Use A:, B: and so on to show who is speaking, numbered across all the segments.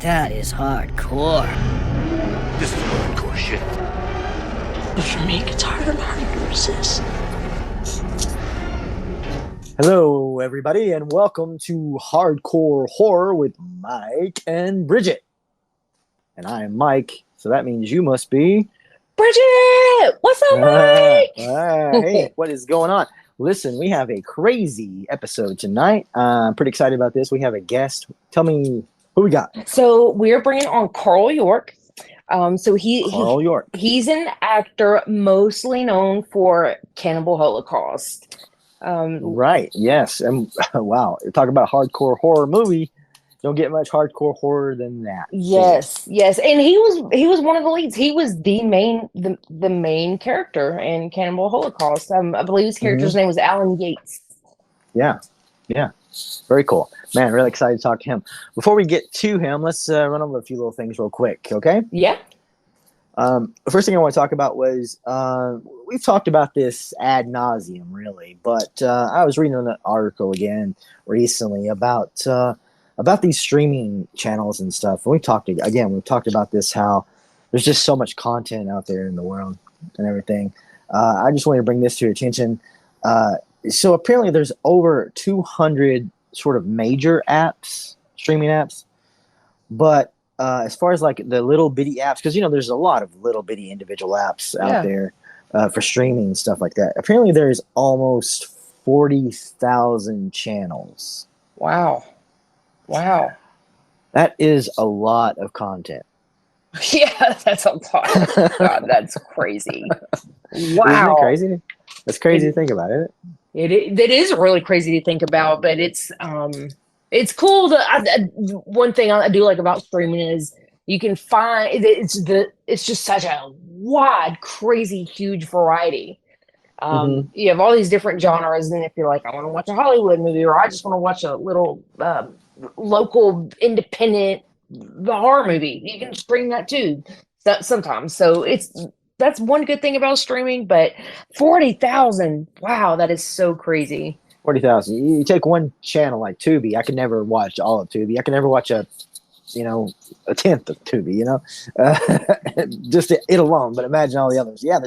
A: That is hardcore.
B: This is hardcore shit.
C: But for me, it gets harder and harder to resist.
D: Hello, everybody, and welcome to Hardcore Horror with Mic and Brigitte. And I am Mike, so that means you must be...
C: Brigitte! What's up, Mike?
D: Hey, what is going on? Listen, we have a crazy episode tonight. I'm pretty excited about this. We have a guest. Tell me who we got.
C: So we're bringing on Carl Yorke.
D: Carl Yorke.
C: He's an actor mostly known for Cannibal Holocaust.
D: Right, yes. And wow, talk about hardcore horror movie. Don't get much hardcore horror than that.
C: Yes. And he was one of the leads. He was the main character in Cannibal Holocaust. I believe his character's name was Alan Yates.
D: Yeah. Very cool. Man, really excited to talk to him. Before we get to him, let's run over a few little things real quick, okay?
C: Yeah.
D: The first thing I want to talk about was we've talked about this ad nauseum, really, but I was reading an article again recently about these streaming channels and stuff. And we've talked about this, how there's just so much content out there in the world and everything. I just wanted to bring this to your attention. So apparently there's over 200 sort of major apps, streaming apps, but as far as like the little bitty apps, because there's a lot of little bitty individual apps out there for streaming and stuff like that. Apparently there's almost 40,000 channels.
C: Wow.
D: That is a lot of content.
C: Yeah, that's a lot. God, that's crazy. Wow.
D: Isn't it crazy? It's crazy to think about, isn't it?
C: It is really crazy to think about, but it's cool. One thing I do like about streaming is you can find it's just such a wide, crazy, huge variety. You have all these different genres, and if you're like, I want to watch a Hollywood movie, or I just want to watch a little local independent horror movie, you can stream that too sometimes. So that's one good thing about streaming. But 40,000, wow, that is so crazy.
D: 40,000. You take one channel like Tubi. I could never watch all of Tubi. I can never watch a tenth of Tubi. Just it alone. But imagine all the others. Yeah,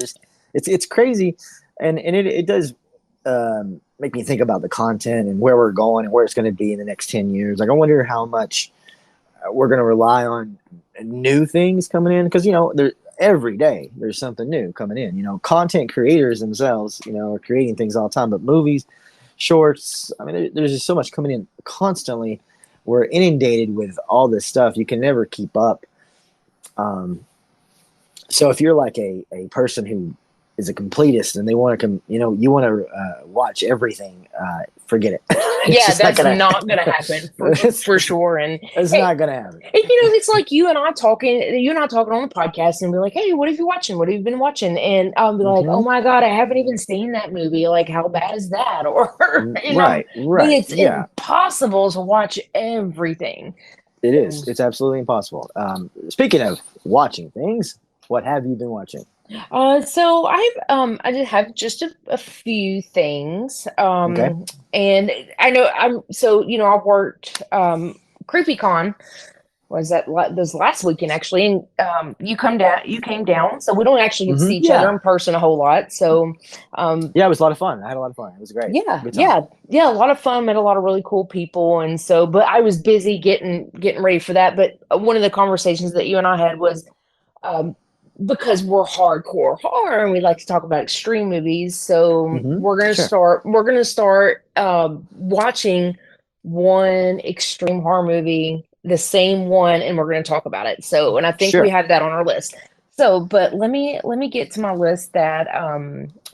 D: it's crazy, and it does make me think about the content and where we're going and where it's going to be in the next 10 years. Like, I wonder how much we're going to rely on new things coming in, because every day there's something new coming in. Content creators themselves are creating things all the time, but movies, shorts, I mean, there's just so much coming in constantly. We're inundated with all this stuff. You can never keep up. So if you're like a person who is a completist and they want to you want to watch everything, forget it.
C: Yeah, that's not gonna happen for sure. And
D: it's not gonna happen.
C: It's like you and I talking on the podcast, and be like, hey, what have you watching? What have you been watching? And I'll be like, oh my God, I haven't even seen that movie. Like, how bad is that? Or
D: right.
C: It's impossible to watch everything.
D: It is. It's absolutely impossible. Speaking of watching things, what have you been watching?
C: So I did have just a few things.
D: Okay.
C: And I know I worked CreepyCon was that this last weekend actually, and you came down, so we don't actually get to see each other in person a whole lot. So
D: it was a lot of fun. I had a lot of fun. It was great.
C: Yeah, a lot of fun. Met a lot of really cool people, and so but I was busy getting ready for that. But one of the conversations that you and I had was because we're hardcore horror and we like to talk about extreme movies, so we're gonna start watching one extreme horror movie, the same one, and we're gonna talk about it. So, and I think we have that on our list. So, but let me get to my list that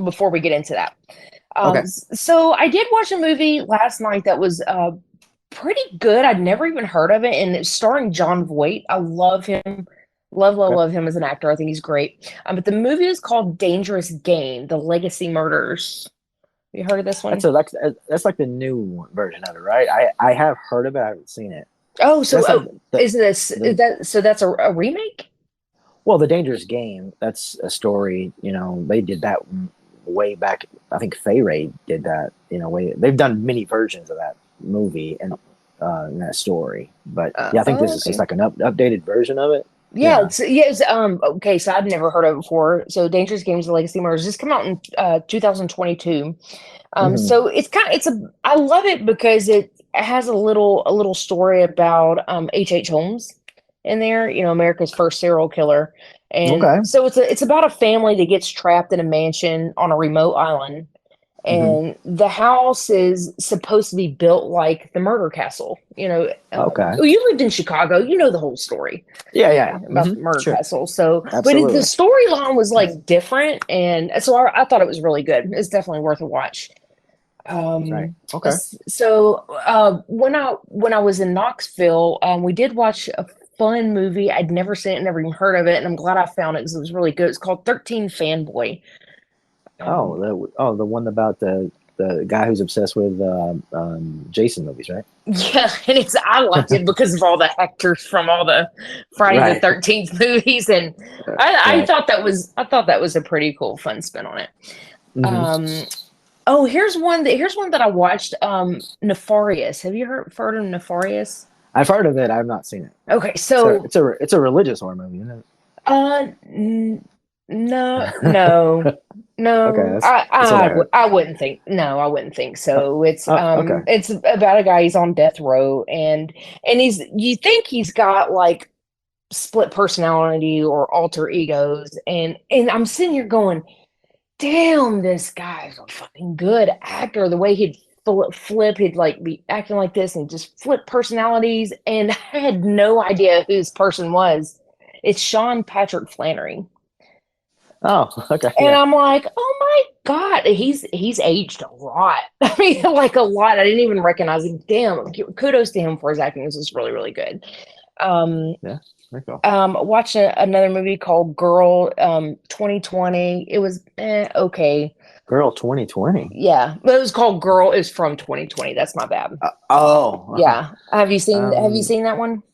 C: before we get into that. So I did watch a movie last night that was pretty good. I'd never even heard of it, and it's starring Jon Voight. I love him. Love him as an actor. I think he's great. But the movie is called Dangerous Game: The Legacy Murders. Have you heard of this one?
D: That's like the new version of it, right? I have heard of it. I haven't seen it.
C: Oh, so that's a remake?
D: Well, The Dangerous Game, that's a story. They did that way back. I think Fay Ray did that. They've done many versions of that movie, and in that story. But yeah, I think this is just like an updated version of it.
C: Yeah, it's okay, so I'd never heard of it before. So Dangerous Games of Legacy Murders just come out in 2022. So I love it because it has a little story about H.H. Holmes in there, America's first serial killer. And so it's about a family that gets trapped in a mansion on a remote island. And the house is supposed to be built like the murder castle. You lived in Chicago, you know the whole story.
D: Yeah.
C: About the murder castle. So,
D: Absolutely.
C: but the storyline was like different, and so I thought it was really good. It's definitely worth a watch.
D: Right. Okay.
C: So when I was in Knoxville, we did watch a fun movie. I'd never seen it, never even heard of it, and I'm glad I found it because it was really good. It's called 13 Fanboy.
D: The one about the guy who's obsessed with Jason movies, right?
C: Yeah, and I liked it because of all the actors from all the Friday the 13th movies, and I thought that was a pretty cool, fun spin on it. Here's one that I watched. Nefarious. Have you heard of Nefarious?
D: I've heard of it. I've not seen it.
C: Okay, so
D: it's a religious horror movie, isn't it?
C: No.
D: Okay,
C: I wouldn't think. No, I wouldn't think so. It's it's about a guy. He's on death row, and you think he's got like split personality or alter egos, and I'm sitting here going, damn, this guy's a fucking good actor. The way he'd flip, he'd like be acting like this and just flip personalities, and I had no idea who this person was. It's Sean Patrick Flannery.
D: Oh, okay.
C: And I'm like, oh my God, he's aged a lot. I mean, like a lot. I didn't even recognize him. Damn, kudos to him for his acting. This is really, really good.
D: Yeah, very cool.
C: Watched another movie called Girl 2020. It was okay.
D: Girl 2020?
C: Yeah, but it was called Girl. It's from 2020. That's my bad. Yeah. Have you seen that one?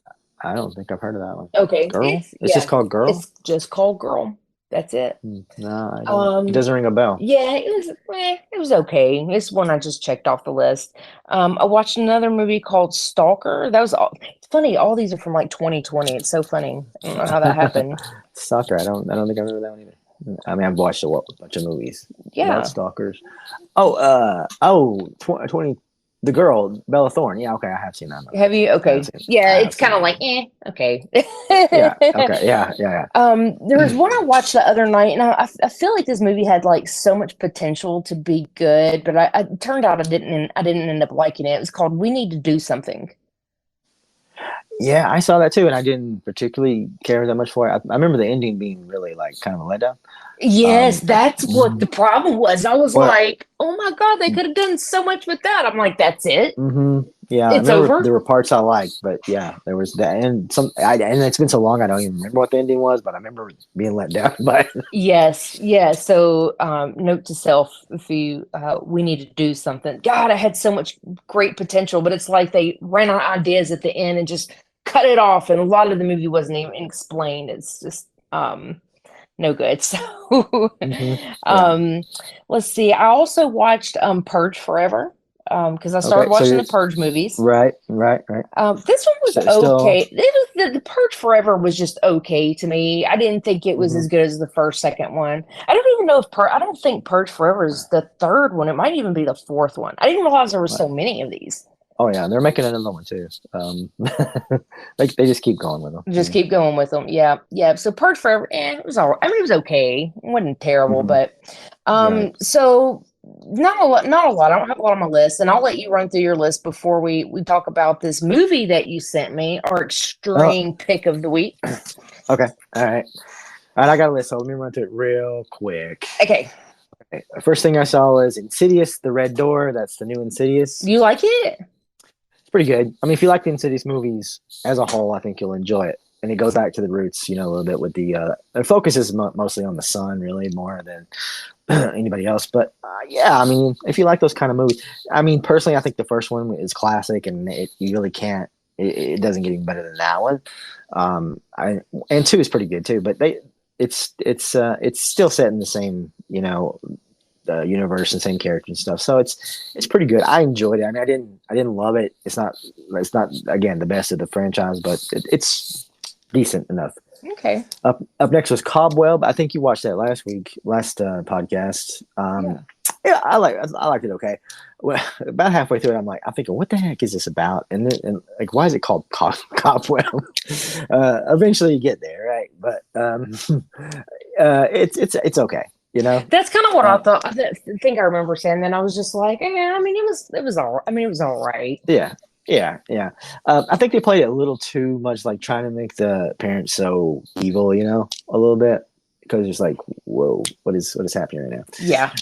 D: I don't think I've heard of that one.
C: Okay.
D: Girl? It's just called Girl?
C: It's just called Girl. That's it.
D: No, I don't. It doesn't ring a bell.
C: Yeah, it was okay. It's one I just checked off the list. I watched another movie called Stalker. That was it's funny. All these are from like 2020. It's so funny. I don't know how that happened.
D: Stalker. I don't think I remember that one either. I mean, I've watched a bunch of movies.
C: Yeah.
D: About stalkers. 20. The girl, Bella Thorne. Yeah, okay, I have seen that movie.
C: Have you? Okay. Yeah, it's kind of like, okay.
D: Yeah, okay, yeah.
C: There was one I watched the other night, and I feel like this movie had like so much potential to be good, but it turned out I didn't end up liking it. It was called We Need to Do Something.
D: Yeah, I saw that too, and I didn't particularly care that much for it. I remember the ending being really like kind of a letdown.
C: Yes, that's what the problem was. I was like, oh my God, they could have done so much with that. I'm like, that's it.
D: Mm-hmm. Yeah,
C: it's over.
D: There were parts I liked, but yeah, there was that, and and it's been so long I don't even remember what the ending was, but I remember being let down by it.
C: Yes, yeah. So, note to self: if we need to do something. God, I had so much great potential, but it's like they ran out of ideas at the end and just cut it off, and a lot of the movie wasn't even explained. It's just no good. So let's see. I also watched Purge Forever because I started watching the Purge movies.
D: Right.
C: This one was okay. The Purge Forever was just okay to me. I didn't think it was as good as the second one. I don't even know if I don't think Purge Forever is the third one. It might even be the fourth one. I didn't realize there were so many of these.
D: Oh yeah, they're making another one too. They just keep going with them.
C: Keep going with them. Yeah. So Purge Forever, it was all right. I mean, it was okay. It wasn't terrible, but so not a lot. I don't have a lot on my list, and I'll let you run through your list before we talk about this movie that you sent me, our extreme pick of the week.
D: Okay. All right. I got a list, so let me run through it real quick.
C: Okay.
D: First thing I saw was Insidious: The Red Door. That's the new Insidious.
C: You like it?
D: It's pretty good. I mean, if you like the Insidious movies as a whole, I think you'll enjoy it. And it goes back to the roots, a little bit with the focus is mostly on the son, really, more than anybody else. But yeah, I mean, if you like those kind of movies, I mean, personally, I think the first one is classic, and you really can't. It doesn't get even better than that one. And 2 is pretty good too, but it's still set in the same universe and same character and stuff. So it's pretty good. I enjoyed it. I mean, I didn't love it. It's not again the best of the franchise, but it's decent enough.
C: Okay.
D: Up next was Cobweb. I think you watched that last podcast. Yeah, I liked it. Okay, well, about halfway through it, I'm thinking, what the heck is this about? And like, why is it called Cobweb? Eventually, you get there, right? But it's okay. You know,
C: that's kind of what I thought. I think I remember saying. Then I was just like, yeah. I mean, it was all. I mean, it was all right.
D: Yeah. I think they played it a little too much, like trying to make the parents so evil, you know, a little bit, because it's like, whoa, what is happening right now?
C: Yeah.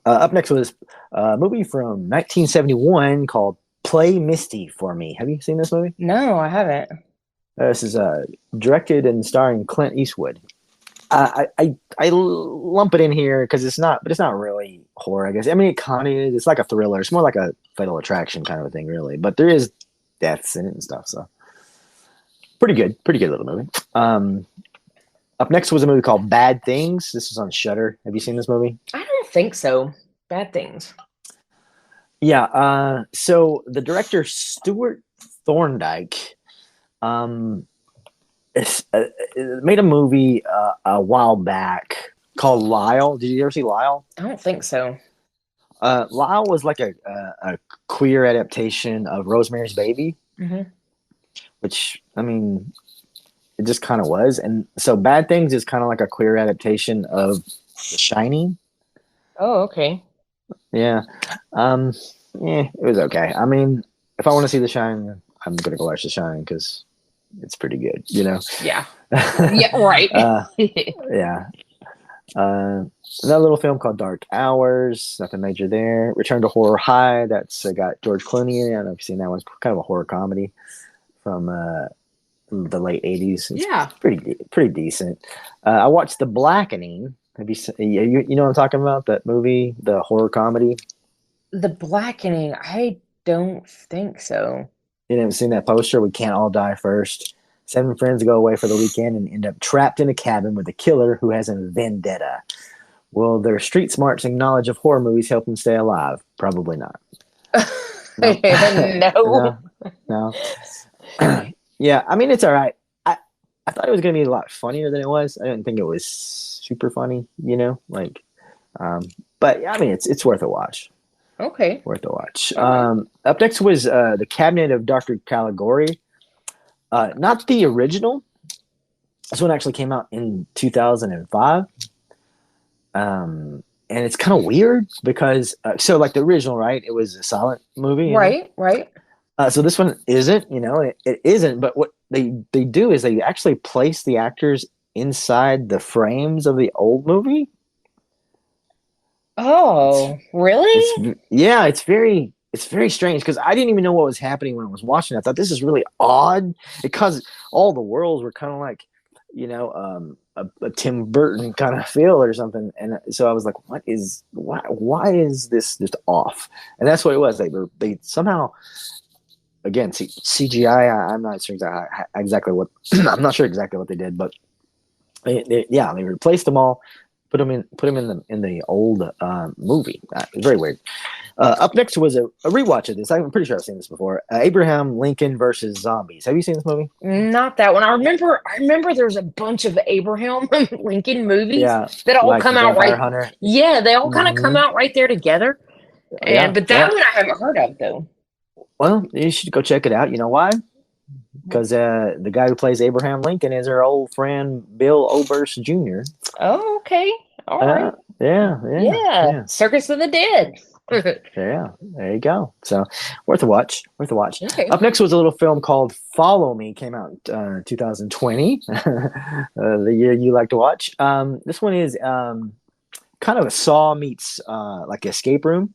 D: Up next was a movie from 1971 called Play Misty for Me. Have you seen this movie?
C: No, I haven't.
D: This is directed and starring Clint Eastwood. I lump it in here because it's not really horror, I guess. I mean, it kind of is. It's like a thriller. It's more like a Fatal Attraction kind of a thing, really. But there is deaths in it and stuff, so pretty good little movie. Up next was a movie called Bad Things. This is on Shudder. Have you seen this movie?
C: I don't think so. Bad Things.
D: Yeah. So the director Stuart Thorndike made a movie a while back called Lyle. Did you ever see Lyle?
C: I don't think so.
D: Lyle was like a queer adaptation of Rosemary's Baby, which, I mean, it just kind of was. And so Bad Things is kind of like a queer adaptation of The Shining.
C: Oh, okay.
D: Yeah. It was okay. I mean, if I want to see The Shining, I'm going to go watch The Shining because it's pretty good, you know?
C: Yeah. Yeah, right.
D: Yeah. Another little film called Dark Hours. Nothing major there. Return to Horror High. That's got George Clooney in it. I don't know if you've seen that one. It's kind of a horror comedy from the late 80s. It's pretty decent. I watched The Blackening. Have you know what I'm talking about? That movie, the horror comedy?
C: The Blackening. I don't think so.
D: You haven't seen that poster? We Can't All Die First. 7 friends go away for the weekend and end up trapped in a cabin with a killer who has a vendetta. Will their street smarts and knowledge of horror movies help them stay alive? Probably not.
C: No.
D: No. Yeah, I mean, it's all right. I thought it was going to be a lot funnier than it was. I didn't think it was super funny, you know? Like, but I mean, it's worth a watch.
C: Okay.
D: Worth a watch. Up next was The Cabinet of Dr. Caligari. Not the original. This one actually came out in 2005. And it's kind of weird because, so like the original, right? It was a silent movie.
C: Right.
D: So this one isn't, you know, it isn't. But what they do is they actually place the actors inside the frames of the old movie.
C: Oh, really?
D: It's very strange because I didn't even know what was happening when I was watching it. I thought this is really odd because all the worlds were kind of like, you know, a Tim Burton kind of feel or something. And so I was like, why is this just off? And that's what it was. They somehow, again, CGI. I'm not sure exactly what I'm not sure exactly what they did, but they replaced them all. Put him in the old movie. It's very weird. Up next was a rewatch of this. I'm pretty sure I've seen this before. Abraham Lincoln versus Zombies. Have you seen this movie?
C: Not that one. I remember there's a bunch of Abraham Lincoln movies that all
D: like
C: come out right.
D: Hunter.
C: Yeah, they all kind of come out right there together. But that one I haven't heard of though.
D: Well, you should go check it out. You know why? Because the guy who plays Abraham Lincoln is our old friend Bill Oberst Jr.
C: Oh, okay. All right.
D: Yeah.
C: Circus of the Dead.
D: Yeah, there you go. So worth a watch.
C: Okay.
D: Up next was a little film called Follow Me. Came out in 2020, the year you like to watch. This one is kind of a Saw meets like Escape Room.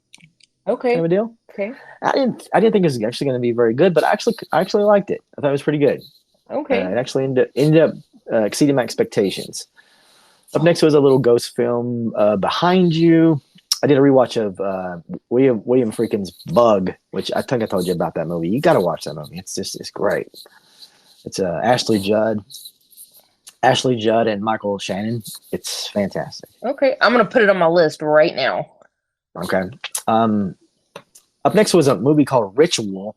C: Okay.
D: Kind of a deal.
C: Okay.
D: I didn't think it was actually going to be very good, but I actually liked it. I thought it was pretty good.
C: Okay.
D: It actually ended up exceeding my expectations. Up next was a little ghost film, Behind You. I did a rewatch of William Friedkin's Bug, which I think I told you about that movie. You got to watch that movie. It's great. It's Ashley Judd, Ashley Judd and Michael Shannon. It's fantastic.
C: Okay, I'm gonna put it on my list right now.
D: Okay. Up next was a movie called Ritual,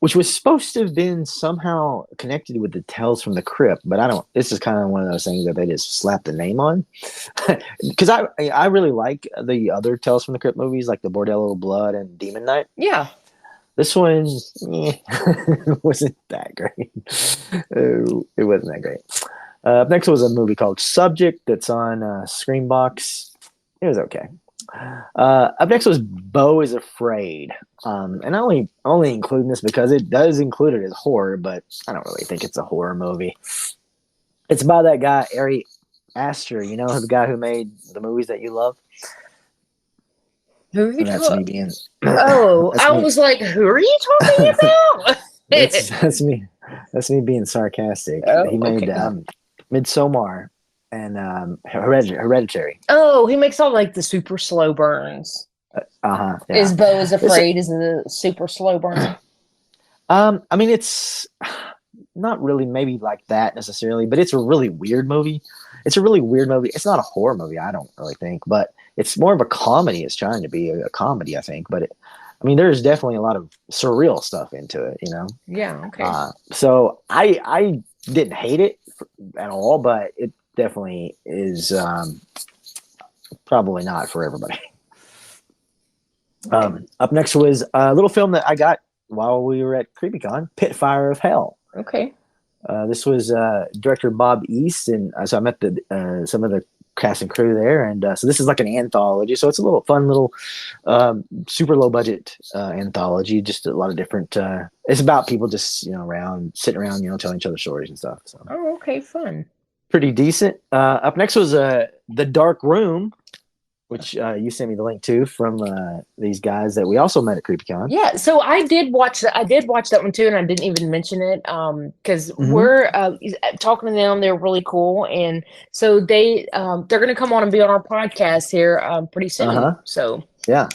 D: which was supposed to have been somehow connected with the Tales from the Crypt, but I don't. This is kind of one of those things that they just slapped the name on. Because I really like the other Tales from the Crypt movies, like the Bordello of Blood and Demon Knight.
C: Yeah.
D: This one wasn't that great. It wasn't that great. Up next was a movie called Subject that's on Screambox. It was okay. Up next was Beau is Afraid. And I only include this because it does include it as horror, but I don't really think it's a horror movie. It's about that guy, Ari Aster, you know, the guy who made the movies that you love.
C: Who are you
D: That's me being.
C: Oh, I was like, who are you talking about?
D: That's me. That's me being sarcastic.
C: Oh,
D: He made
C: okay.
D: Midsommar and Hereditary.
C: Oh, he makes all like the super slow burns.
D: Yeah.
C: Is Beau is Afraid is a super slow burn?
D: I mean, it's not really maybe like that necessarily, but it's a really weird movie. It's not a horror movie, I don't really think, but it's more of a comedy. It's trying to be a comedy, I think. But there's definitely a lot of surreal stuff into it, you know?
C: Yeah, okay.
D: So I didn't hate it at all, but it definitely is probably not for everybody. Up next was a little film that I got while we were at CreepyCon, Pitfire of Hell.
C: Okay.
D: This was director Bob East, and so I met some of the cast and crew there, and so this is like an anthology, so it's a little fun little super low budget anthology, just a lot of different it's about people just sitting around telling each other stories and stuff. So
C: okay, fun.
D: Pretty decent. Up next was The Dark Room, which you sent me the link to from these guys that we also met at CreepyCon.
C: Yeah, so I did watch that. I did watch that one too, and I didn't even mention it because we're talking to them. They're really cool, and so they're going to come on and be on our podcast here pretty soon. So
D: yeah,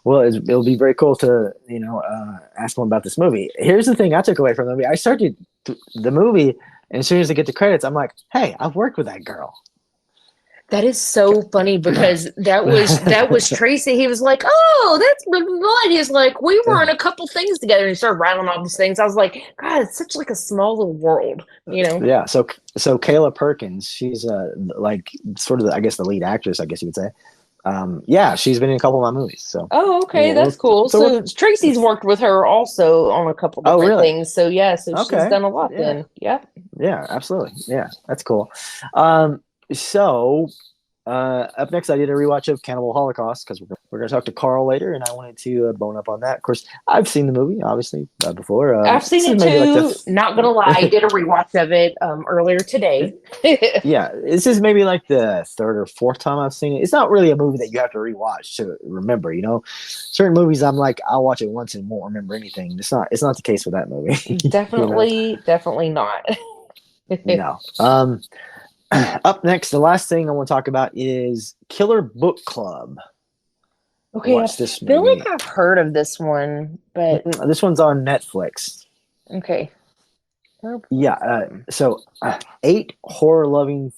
D: well, it'll be very cool to ask them about this movie. Here's the thing I took away from the movie. I started the movie, and as soon as I get the credits, I'm like, hey, I've worked with that girl.
C: That is so funny because that was Tracy. He was like, "Oh, that's blah, blah, blah." He's like, "We were on a couple things together," and he started rattling all these things. I was like, "God, it's such like a small little world," you know?
D: Yeah. So Kayla Perkins, she's like sort of I guess the lead actress, I guess you would say. Yeah, she's been in a couple of my movies. So.
C: Oh, okay, that's cool. So Tracy's worked with her also on a couple different things. So yeah, she's done a lot then. Yeah.
D: Yeah, absolutely. Yeah, that's cool. So, up next, I did a rewatch of Cannibal Holocaust because we're going to talk to Carl later, and I wanted to bone up on that. Of course, I've seen the movie, obviously, before.
C: I've seen it too. Not going to lie, I did a rewatch of it earlier today.
D: Yeah, this is maybe like the third or fourth time I've seen it. It's not really a movie that you have to rewatch to remember, Certain movies, I'm like, I'll watch it once and won't remember anything. It's not the case with that movie.
C: Definitely not.
D: No. Up next, the last thing I want to talk about is Killer Book Club.
C: Okay, I feel like I've heard of this one, but
D: this one's on Netflix.
C: Okay.
D: Yeah, so 8 horror-loving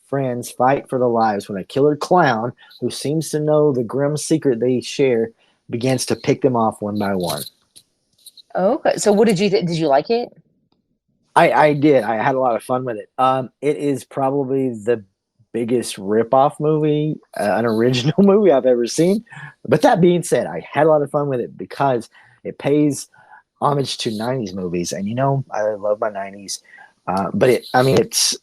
D: friends fight for their lives when a killer clown who seems to know the grim secret they share begins to pick them off one by one.
C: Okay, so what did you like it?
D: I did. I had a lot of fun with it. It is probably the biggest ripoff movie, an original movie I've ever seen. But that being said, I had a lot of fun with it because it pays homage to 90s movies. And I love my 90s. But it's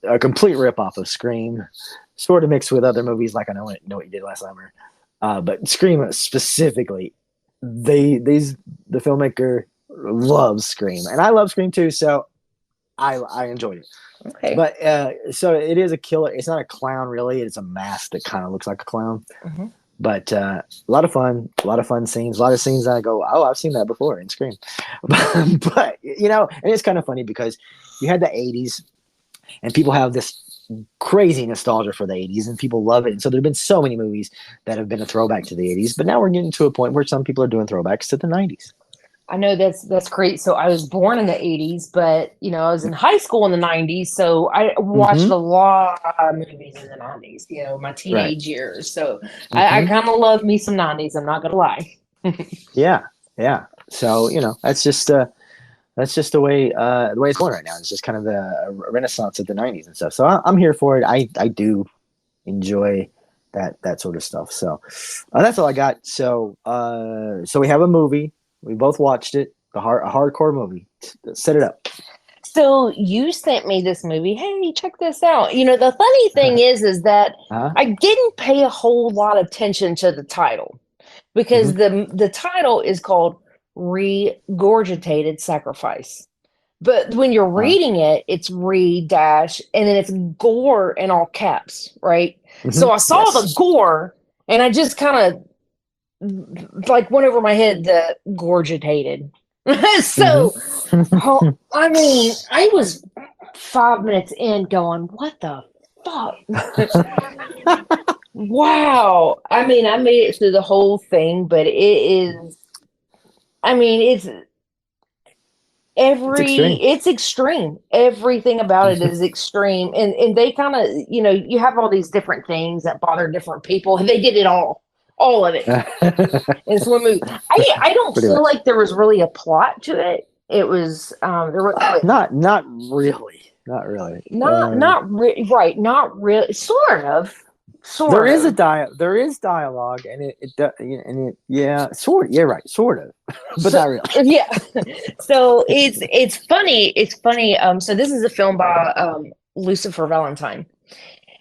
D: a complete ripoff of Scream, sort of mixed with other movies like I Know What You Did Last Summer. But Scream specifically, the filmmaker loves Scream, and I love Scream too, so I enjoyed it.
C: Okay.
D: But so it is a killer. It's not a clown really. It's a mask that kind of looks like a clown. Mm-hmm. But a lot of fun scenes. A lot of scenes that I go, oh, I've seen that before in Scream. but and it's kind of funny because you had the 80s, and people have this crazy nostalgia for the 80s, and people love it. And so there have been so many movies that have been a throwback to the 80s, but now we're getting to a point where some people are doing throwbacks to the 90s.
C: I know that's great. So I was born in the 80s, but I was in high school in the 90s. So I watched
D: Mm-hmm.
C: a lot of movies in the 90s, my
D: Right.
C: teenage years. So I
D: Mm-hmm.
C: kind of love me some 90s. I'm not gonna lie.
D: Yeah. Yeah. So that's just the way it's going right now. It's just kind of the renaissance of the '90s and stuff. So I'm here for it. I do enjoy that sort of stuff. So that's all I got. So we have a movie. We both watched it. A hardcore movie. Set it up.
C: So you sent me this movie. Hey, check this out. The funny thing is that
D: Uh-huh.
C: I didn't pay a whole lot of attention to the title because
D: Mm-hmm.
C: the title is called Regorgitated Sacrifice. But when you're
D: Uh,
C: reading it, it's re dash and then it's gore in all caps, right?
D: mm-hmm.
C: So I saw the
D: Yes.
C: gore and I just kind of like went over my head the gorgitated. So
D: Mm-hmm.
C: I mean, I was 5 minutes in going, what the fuck? Wow. I mean, I made it through the whole thing, but it is, I mean,
D: It's extreme.
C: it's extreme. Everything about it is extreme. And they kind of, you have all these different things that bother different people, and they did it all of it. In this one movie. I don't
D: Pretty
C: feel
D: much.
C: like there was really a plot to it. It was there was
D: Not really. Not really.
C: right, not really,
D: There
C: sort
D: is
C: of.
D: there is dialogue, and yeah, sort yeah, right, sort of, but
C: So
D: not really.
C: yeah, so it's funny. So this is a film by Lucifer Valentine,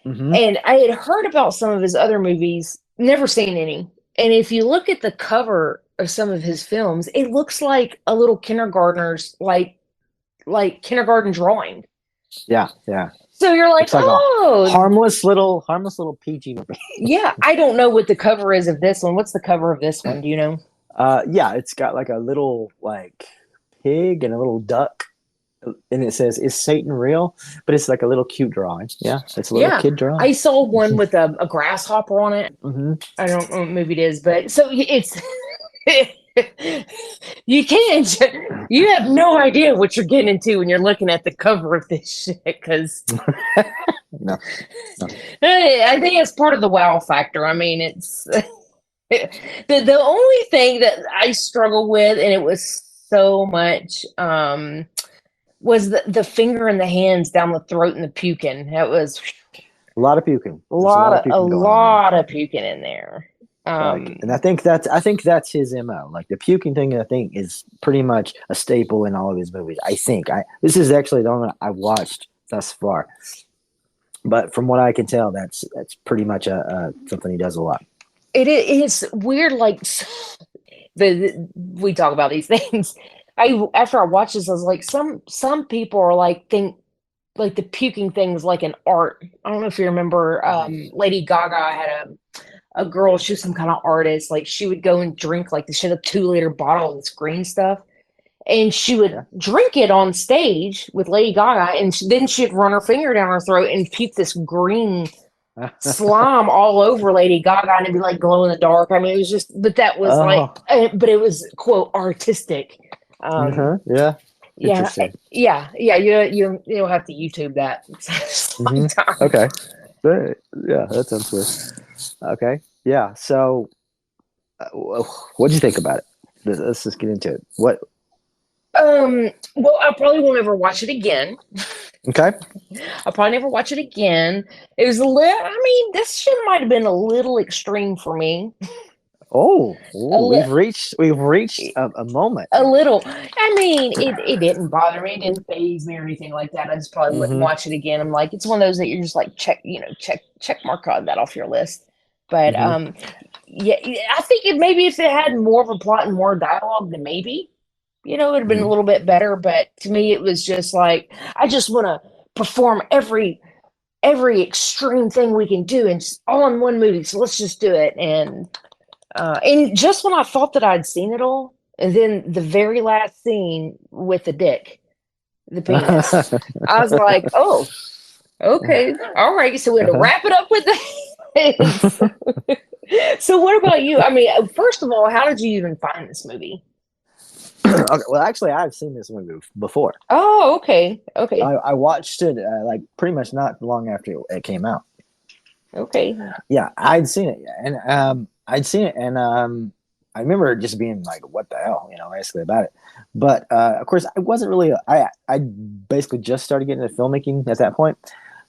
D: Hmm.
C: and I had heard about some of his other movies, never seen any. And if you look at the cover of some of his films, it looks like a little kindergartner's like kindergarten drawing.
D: Yeah, yeah.
C: So you're like,
D: Looks like a
C: oh,
D: harmless little PG movie.
C: yeah. I don't know what the cover is of this one. What's the cover of this one? Do you know?
D: Yeah, it's got like a little like pig and a little duck, and it says, "Is Satan real?" But it's like a little cute drawing. Yeah, it's a little
C: Yeah,
D: kid drawing.
C: I saw one with a grasshopper on it.
D: Hmm.
C: I don't know what movie it is, but so it's you can't you have no idea what you're getting into when you're looking at the cover of this shit because
D: No, no.
C: I think it's part of the wow factor. I mean, it's the only thing that I struggle with, and it was so much, was the finger and the hands down the throat and the puking. That was
D: A lot of puking.
C: a
D: There's a
C: lot
D: lot of
C: of a
D: puking going on.
C: lot of puking in there.
D: Like, and I think that's his MO. Like the puking thing, I think is pretty much a staple in all of his movies. I think this is actually the only one I've watched thus far, but from what I can tell, that's pretty much something he does a lot.
C: It is weird. Like we talk about these things. I after I watched this, I was like, some people are like think like the puking thing is like an art. I don't know if you remember, Lady Gaga had a girl. She was some kind of artist. Like she would go and drink like she had a 2-liter bottle of this green stuff, and she would drink it on stage with Lady Gaga, and then she'd run her finger down her throat and puke this green slime all over Lady Gaga, and it'd be like glow in the dark. I mean, it was just, but that was like,
D: Oh,
C: but it was quote artistic.
D: yeah,
C: Yeah,
D: interesting.
C: yeah. You'll have to YouTube that sometime.
D: Okay, yeah, that sounds good. Okay, yeah. So, what do you think about it? Let's just get into it. What?
C: Well, I probably won't ever watch it again.
D: Okay.
C: I'll probably never watch it again. It was I mean, this shit might have been a little extreme for me.
D: Oh,
C: A,
D: we've
C: li-
D: reached a moment.
C: a little. I mean, it didn't bother me. It didn't phase me or anything like that. I just probably wouldn't
D: Mm-hmm.
C: watch it again. I'm like, it's one of those that you're just like, check mark on that off your list. But
D: Mm-hmm.
C: yeah, I think maybe if it had more of a plot and more dialogue, then maybe it would have been a
D: Mm-hmm.
C: little bit better. But to me, it was just like, I just want to perform every extreme thing we can do and all in one movie. So let's just do it. And just when I thought that I'd seen it all, and then the very last scene with the dick, the penis, I was like, oh, okay, all right. So we had to
D: Uh-huh.
C: wrap it up with that. So what about you? I mean, first of all, how did you even find this movie?
D: Okay, well, actually, I've seen this movie before.
C: Oh, okay. Okay.
D: I watched it like pretty much not long after it came out.
C: Okay.
D: Yeah, I'd seen it, and I remember just being like, "What the hell," basically about it. But of course, I wasn't really. I basically just started getting into filmmaking at that point,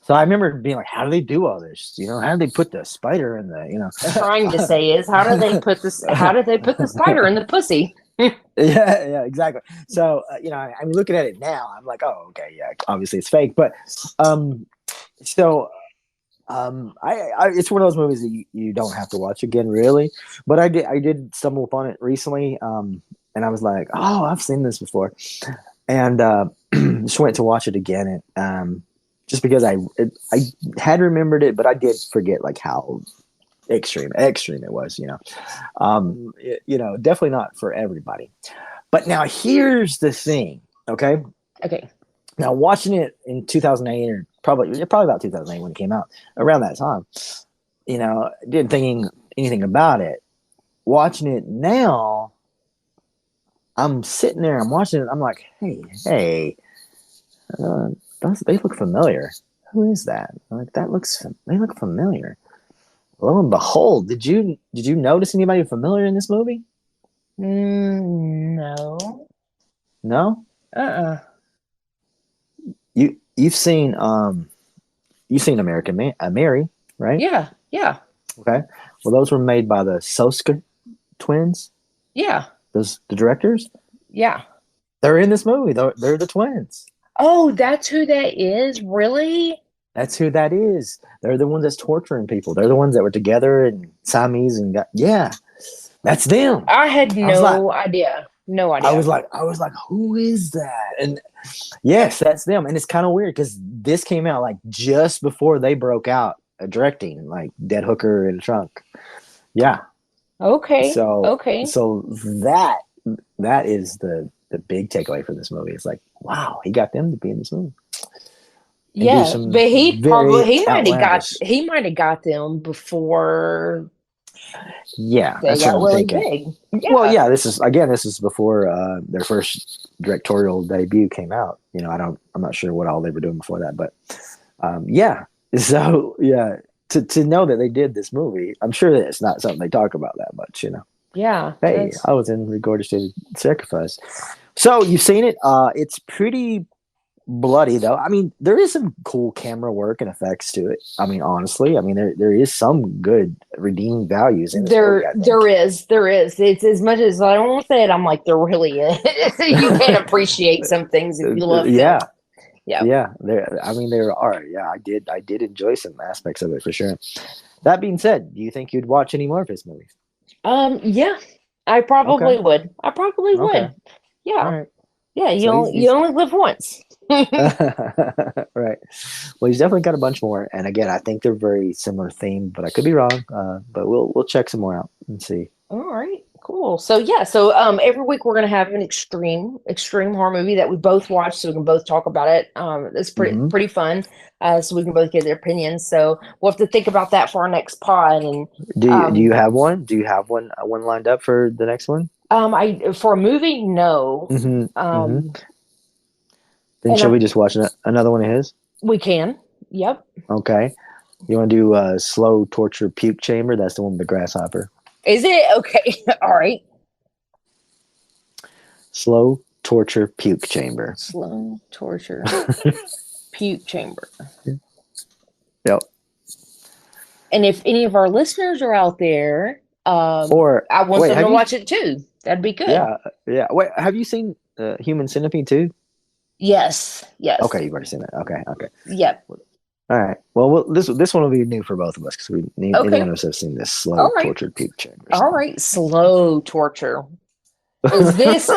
D: so I remember being like, "How do they do all this? How do they put the spider in the
C: Trying to say is how did they put this? How did they put the spider in the pussy?
D: yeah, exactly. So I'm looking at it now. I'm like, oh, okay, yeah, obviously it's fake, but so. It's one of those movies that you don't have to watch again, really. But I did stumble upon it recently, and I was like, oh, I've seen this before, and just went to watch it again, and just because I had remembered it, but I did forget like how extreme it was. Definitely not for everybody. But now here's the thing, okay?
C: Okay.
D: Now watching it in 2008 or probably about 2008 when it came out, around that time, didn't think anything about it. Watching it now, I'm sitting there, I'm watching it, I'm like, hey, they look familiar. Who is that? I'm like, they look familiar. Lo and behold, did you notice anybody familiar in this movie?
C: No.
D: No? You've seen American Mary, right?
C: Yeah.
D: Okay. Well, those were made by the Soska twins.
C: Yeah.
D: The directors.
C: Yeah.
D: They're in this movie. They're the twins.
C: Oh, that's who that is? Really?
D: That's who that is. They're the ones that's torturing people. They're the ones that were together and Siamese and that's them.
C: I had no idea. No idea.
D: I was like, who is that? And yes, that's them. And it's kind of weird because this came out like just before they broke out directing, like Dead Hooker in the Trunk. Yeah.
C: Okay. So
D: that is the big takeaway for this movie. It's like, wow, he got them to be in this movie.
C: Yeah, but he might have got them before.
D: Yeah,
C: they got really big. Yeah.
D: Well, yeah, this is before their first directorial debut came out. I'm not sure what all they were doing before that, but yeah. So yeah, to know that they did this movie, I'm sure that it's not something they talk about that much.
C: Yeah.
D: Hey, I was in ReGOREgitated Sacrifice. So you've seen it. It's pretty bloody though. I mean, there is some cool camera work and effects to it. I mean, honestly, there is some good redeeming values in this movie,
C: there is. It's as much as I don't want to say it, I'm like, there really is. You can appreciate some things if you love film. Yeah. There are. Yeah, I did enjoy some aspects of it for sure. That being said, do you think you'd watch any more of his movies? Yeah, I probably would. I probably would. Yeah. All right. Yeah, you only live once.
D: Right. Well, he's definitely got a bunch more, and again, I think they're very similar theme, but I could be wrong. But we'll check some more out and see.
C: All right, cool. So every week we're gonna have an extreme horror movie that we both watch, so we can both talk about it. It's pretty fun, so we can both get their opinions. So we'll have to think about that for our next pod. And
D: do you have one? Do you have one lined up for the next one?
C: For a movie, no.
D: Then shall we just watch another one of his?
C: We can. Yep.
D: Okay. You want to do Slow Torture Puke Chamber? That's the one with the grasshopper.
C: Is it? Okay. All right.
D: Slow Torture Puke Chamber.
C: Slow Torture Puke Chamber.
D: Yep.
C: And if any of our listeners are out there, I want them to watch it too. That'd be good.
D: Yeah. Wait, have you seen Human Centipede too?
C: Yes.
D: Okay, you've already seen that. Okay.
C: Yep.
D: All right. Well, this one will be new for both of us because neither of us have seen this Slow Tortured Puke Chamber.
C: All right, slow torture. Is this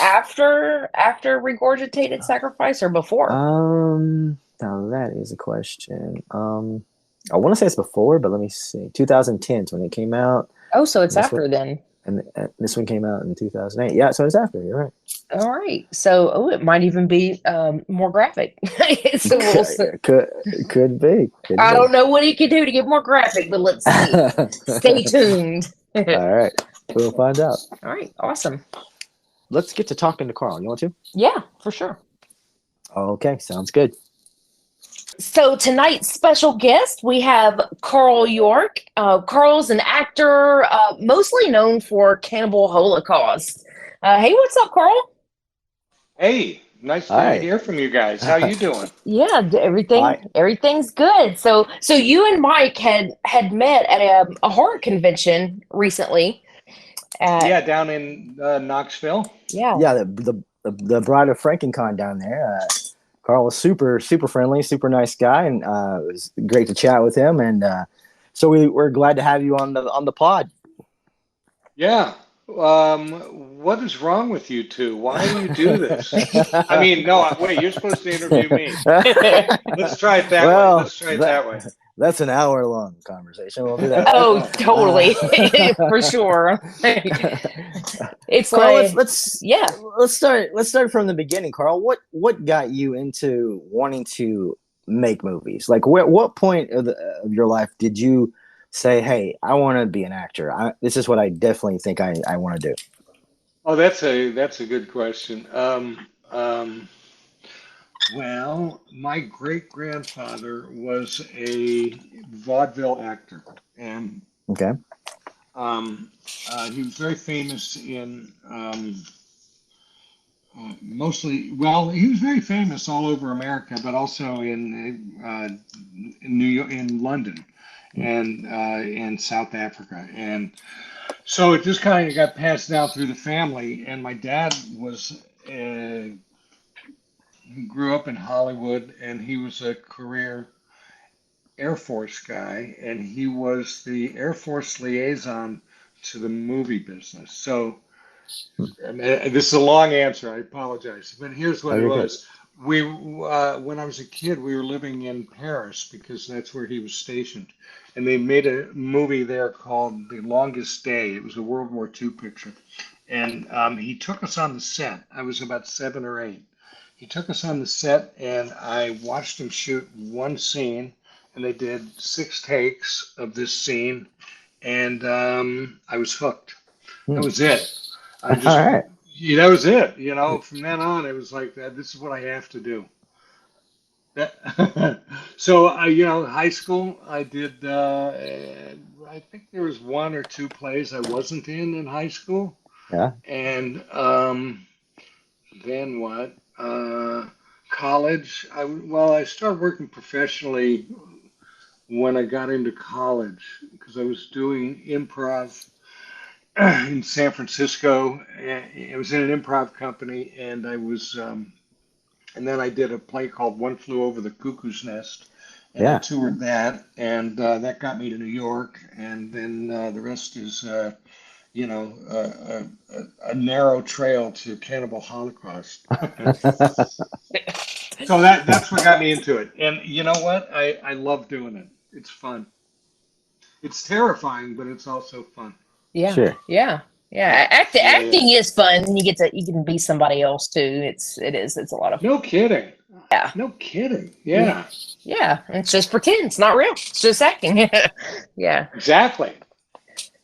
C: after ReGOREgitated Sacrifice or before?
D: Now that is a question. I want to say it's before, but let me see. 2010 is when it came out.
C: Oh, so it's after then.
D: And this one came out in 2008. Yeah, so it's after. You're right.
C: All right. So, it might even be more graphic. So we'll see.
D: Could be.
C: I don't know what he could do to get more graphic, but let's see. Stay tuned.
D: All right. We'll find out.
C: All right, awesome.
D: Let's get to talking to Carl. You want to?
C: Yeah, for sure.
D: Okay, sounds good.
C: So tonight's special guest, we have Carl Yorke. Carl's an actor, mostly known for Cannibal Holocaust. Hey, what's up, Carl?
B: Hey, nice to
D: Hi.
B: hear from you guys. How you doing?
C: Yeah,
D: Hi.
C: everything's good. So you and Mike had met at a horror convention recently.
B: Yeah, down in Knoxville.
C: Yeah.
D: Yeah, the Bride of Frankencon down there. Carl was super friendly, super nice guy, and it was great to chat with him. And so we're glad to have you on the pod.
B: Yeah. What is wrong with you two? Why do you do this? I mean, no, wait, you're supposed to interview me. Let's try it that
D: Well,
B: way. Let's try it that way.
D: That's an hour-long conversation. We'll do that.
C: Oh, totally, for sure. It's
D: Carl,
C: like
D: let's start from the beginning. Carl, what got you into wanting to make movies? Like, what point of your life did you say, "Hey, I want to be an actor. This is what I definitely think I want to do"?
B: Oh, that's a good question. Well, my great-grandfather was a vaudeville actor, and
D: Okay.
B: he was very famous in mostly. Well, he was very famous all over America, but also in New York, in London, and in South Africa, and so it just kind of got passed down through the family. And my dad was. He grew up in Hollywood, and he was a career Air Force guy, and he was the Air Force liaison to the movie business. So, I mean, this is a long answer. I apologize, but here's what
D: Oh,
B: it
D: you're good.
B: was. When I was a kid, we were living in Paris because that's where he was stationed, and they made a movie there called The Longest Day. It was a World War II picture, and he took us on the set. I was about 7 or 8. He took us on the set, and I watched him shoot one scene, and they did 6 takes of this scene, and I was hooked. That was it. I
D: All
B: just,
D: right.
B: yeah, that was it. You know, from then on, it was like that. This is what I have to do. So, high school, I did. I think there was 1 or 2 plays I wasn't in high school,
D: Yeah.
B: and then what? College. I started working professionally when I got into college because I was doing improv in San Francisco. It was in an improv company, and and then I did a play called One Flew Over the Cuckoo's Nest, and I
D: Yeah.
B: toured that, and that got me to New York, and then the rest is, a narrow trail to Cannibal Holocaust. So that's what got me into it. And you know what? I love doing it. It's fun. It's terrifying, but it's also fun.
C: Yeah,
D: Sure.
C: yeah,
B: Yeah,
C: yeah.
B: yeah, yeah.
C: Acting is fun. And you can be somebody else too. It's a lot of fun.
B: No kidding.
C: Yeah,
B: No kidding.
C: yeah,
B: Yeah,
C: yeah. It's just pretend. It's not real. It's just acting. Yeah.
B: exactly.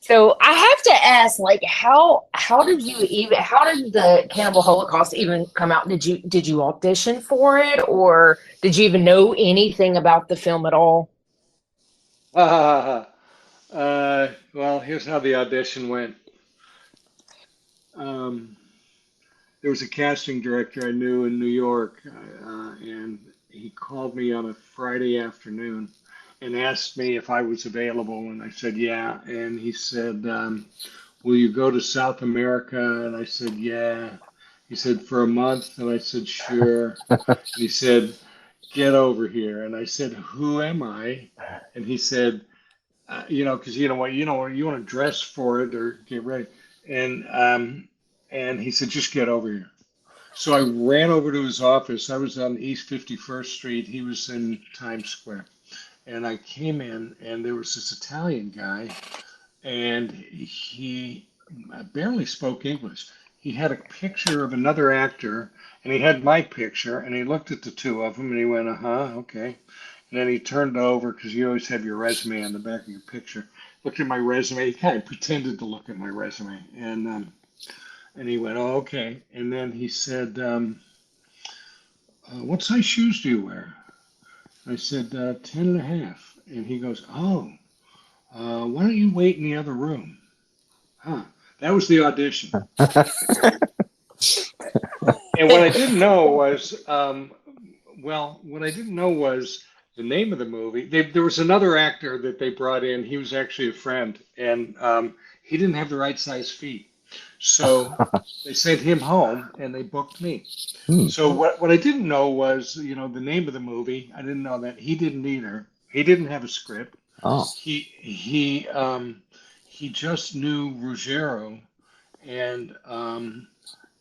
C: So I have to ask, like, how did the Cannibal Holocaust even come out? Did you audition for it, or did you even know anything about the film at all?
B: Well, here's how the audition went. Um, there was a casting director I knew in New York, and he called me on a Friday afternoon and asked me if I was available, and I said yeah. And he said, "Will you go to South America?" And I said, "Yeah." He said, "For a month?" And I said, "Sure." And he said, "Get over here." And I said, "Who am I?" And he said, because you want to dress for it or get ready. And he said, "Just get over here." So I ran over to his office. I was on East 51st Street. He was in Times Square. And I came in, and there was this Italian guy, and he barely spoke English. He had a picture of another actor, and he had my picture, and he looked at the two of them, and he went, "Uh-huh, okay." And then he turned over because you always have your resume on the back of your picture. looked at my resume. He kind of pretended to look at my resume, and he went, "Oh, okay." And then he said, "What size shoes do you wear?" I said, 10 and a half. And he goes, "Oh, why don't you wait in the other room?" Huh. That was the audition. And what I didn't know was, what I didn't know was the name of the movie. There was another actor that they brought in. He was actually a friend, and he didn't have the right size feet. So they sent him home, and they booked me.
D: Hmm.
B: So what I didn't know was, the name of the movie. I didn't know that. He didn't either. He didn't have a script.
D: Oh.
B: He just knew Ruggiero, and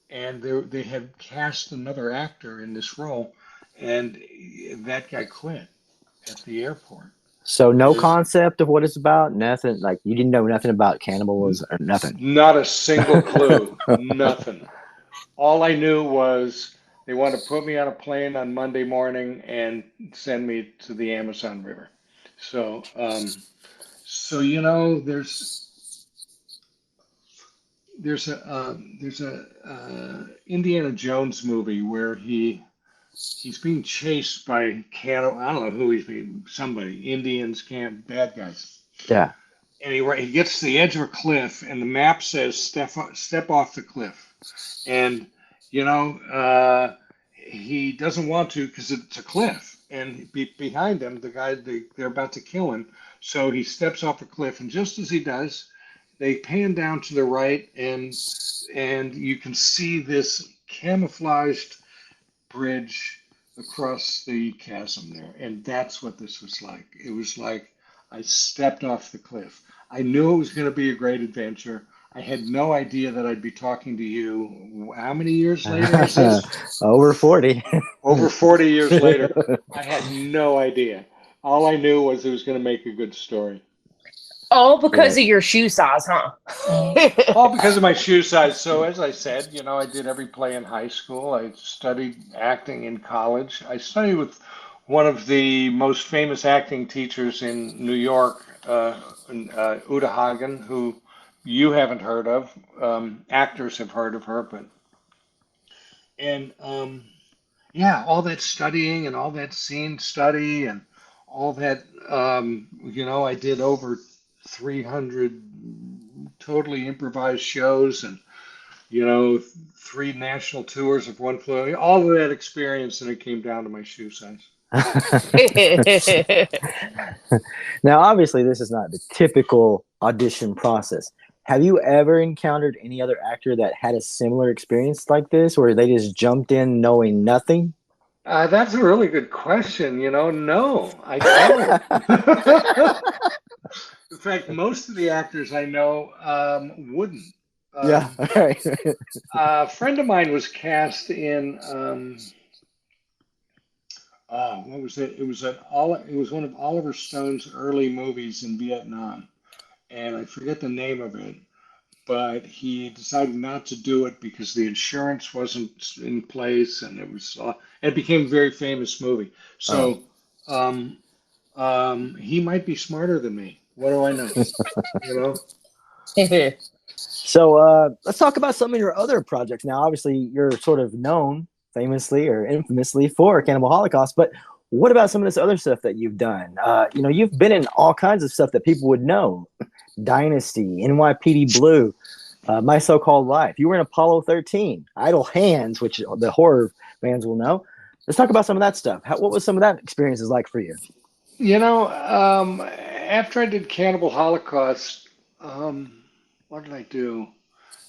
B: they had cast another actor in this role, and that guy quit at the airport.
D: So no concept of what it's about. Nothing. Like you didn't know nothing about cannibalism or nothing.
B: Not a single clue. Nothing. All I knew was they wanted to put me on a plane on Monday morning and send me to the Amazon River. So, there's a Indiana Jones movie where he's being chased by cannibal. I don't know who he's being. Somebody, Indians, bad guys.
D: Yeah.
B: And he gets to the edge of a cliff, and the map says step off the cliff, and he doesn't want to because it's a cliff, and behind him they're about to kill him, so he steps off the cliff, and just as he does, they pan down to the right, and you can see this camouflaged bridge across the chasm there, and that's what this was like. It was like I stepped off the cliff. I knew it was going to be a great adventure. I had no idea that I'd be talking to you. How many years later is this?
D: Over 40.
B: Over 40 years later. I had no idea. All I knew was it was going to make a good story.
C: All because of your shoe size, huh?
B: All because of my shoe size. So as I said, I did every play in high school. I studied acting in college. I studied with one of the most famous acting teachers in New York, Uta Hagen, who you haven't heard of. Actors have heard of her, yeah, all that studying and all that scene study and all that, I did over 300 totally improvised shows and, 3 national tours of One Flew Over. All of that experience, and it came down to my shoe size.
D: Now, obviously, this is not the typical audition process. Have you ever encountered any other actor that had a similar experience like this, where they just jumped in knowing nothing?
B: That's a really good question. No, I don't. In fact, most of the actors I know wouldn't.
D: Yeah. Right.
B: A friend of mine was cast in what was it? It was one of Oliver Stone's early movies in Vietnam, and I forget the name of it. But he decided not to do it because the insurance wasn't in place, and it became a very famous movie. So he might be smarter than me. What do I know?
D: So let's talk about some of your other projects. Now, obviously, you're sort of known famously or infamously for Cannibal Holocaust, but what about some of this other stuff that you've done? You've been in all kinds of stuff that people would know. Dynasty, NYPD Blue, My So-Called Life. You were in Apollo 13, Idle Hands, which the horror fans will know. Let's talk about some of that stuff. What was some of that experiences like for you?
B: After I did Cannibal Holocaust, what did I do?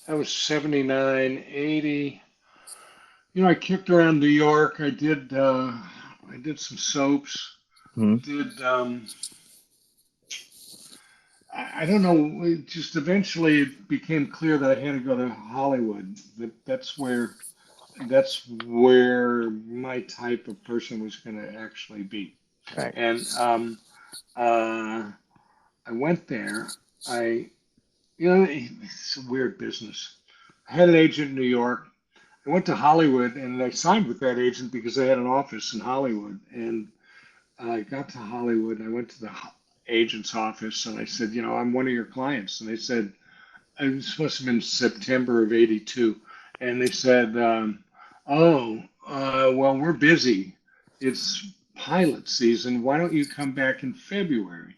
B: That was 79, 80. I kicked around New York. I did some soaps.
D: Mm-hmm.
B: I don't know. Just eventually it became clear that I had to go to Hollywood. That's where my type of person was going to actually be.
D: Right.
B: And I went there. It's a weird business. I had an agent in New York. I went to Hollywood and I signed with that agent because they had an office in Hollywood. And I got to Hollywood and I went to the agent's office, and I said, I'm one of your clients. And they said, this must have been September of '82. And they said, well, we're busy. It's pilot season. Why don't you come back in February?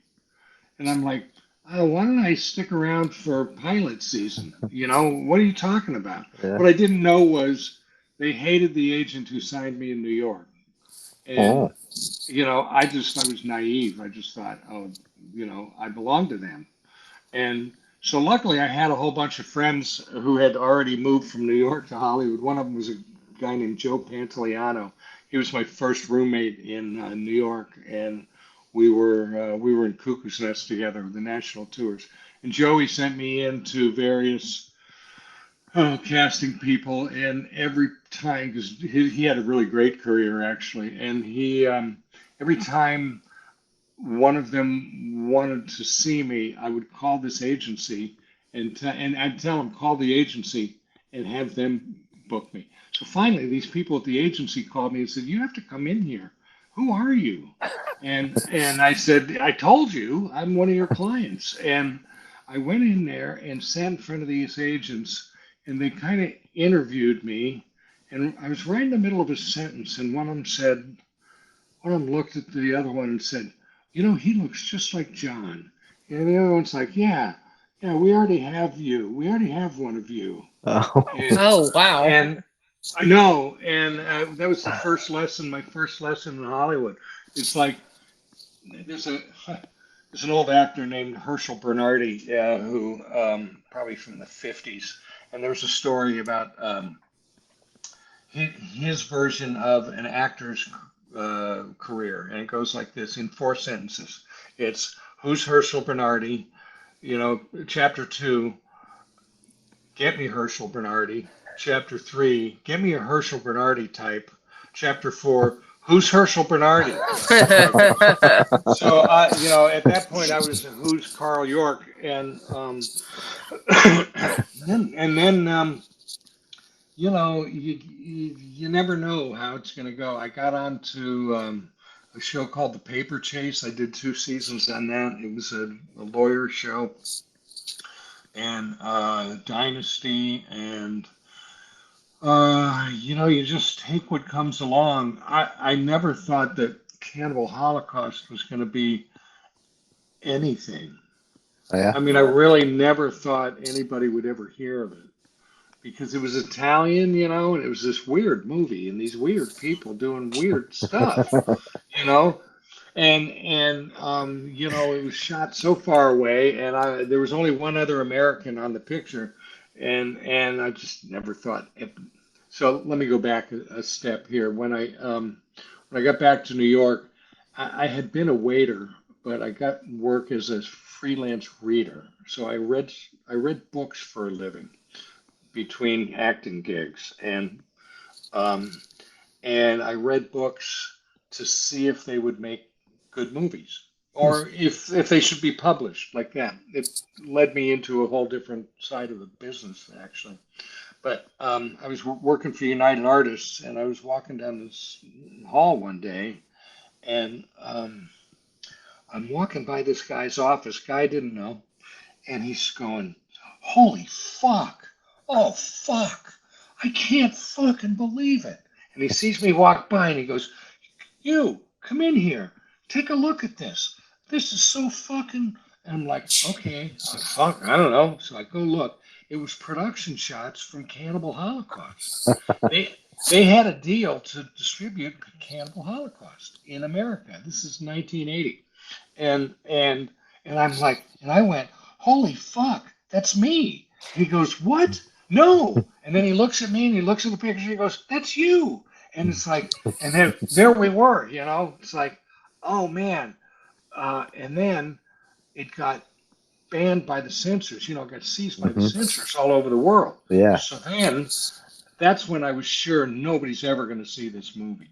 B: And I'm like, oh, why don't I stick around for pilot season? What are you talking about?
D: Yeah.
B: What I didn't know was they hated the agent who signed me in New York. And,
D: Oh.
B: I was naive. I just thought, I belong to them. And so luckily I had a whole bunch of friends who had already moved from New York to Hollywood. One of them was a guy named Joe Pantoliano. He was my first roommate in New York, and we were in Cuckoo's Nest together with the national tours. And Joey sent me into various casting people, and every time, because he had a really great career actually, and he every time one of them wanted to see me, I would call this agency and I'd tell them, call the agency and have them book me. So finally, these people at the agency called me and said, you have to come in here. Who are you? And I said, I told you, I'm one of your clients. And I went in there and sat in front of these agents, and they kind of interviewed me. And I was right in the middle of a sentence, and one of them looked at the other one and said, he looks just like John. And the other one's like, yeah, we already have you. We already have one of you.
D: Oh.
C: Oh, wow.
B: And I know, and that was my first lesson in Hollywood. It's like there's an old actor named Herschel Bernardi who probably from the '50s, and there was a story about his version of an actor's career, and it goes like this in 4 sentences. It's who's Herschel Bernardi? Chapter 2, get me Herschel Bernardi. Chapter 3, get me a Herschel Bernardi type. Chapter 4, who's Herschel Bernardi? So, at that point, I was who's Carl Yorke, and then you never know how it's going to go. I got on to a show called The Paper Chase. I did 2 seasons on that. It was a lawyer show, and Dynasty, and you just take what comes along. I never thought that Cannibal Holocaust was going to be anything.
D: Oh, yeah.
B: I mean, I really never thought anybody would ever hear of it because it was Italian, and it was this weird movie and these weird people doing weird stuff, you know. It was shot so far away, and there was only one other American on the picture, and I just never thought. So let me go back a step here. When I got back to New York, I had been a waiter, but I got work as a freelance reader. So I read books for a living between acting gigs, and I read books to see if they would make good movies or if they should be published like that. It led me into a whole different side of the business, actually. But I was working for United Artists, and I was walking down this hall one day, and I'm walking by this guy's office. Guy I didn't know, and he's going, "Holy fuck! Oh fuck! I can't fucking believe it!" And he sees me walk by, and he goes, "You come in here. Take a look at this. This is so fucking." And I'm like, "Okay, fuck, I don't know." So I go look. It was production shots from Cannibal Holocaust. They had a deal to distribute Cannibal Holocaust in America. This is 1980, and I'm like, and I went, "Holy fuck, that's me." He goes, "What? No." And then he looks at me and he looks at the picture and he goes, "That's you." And it's like, and then there we were, It's like, oh man. And then it got banned by the censors, got seized by the censors all over the world.
D: Yeah.
B: So then that's when I was sure nobody's ever going to see this movie.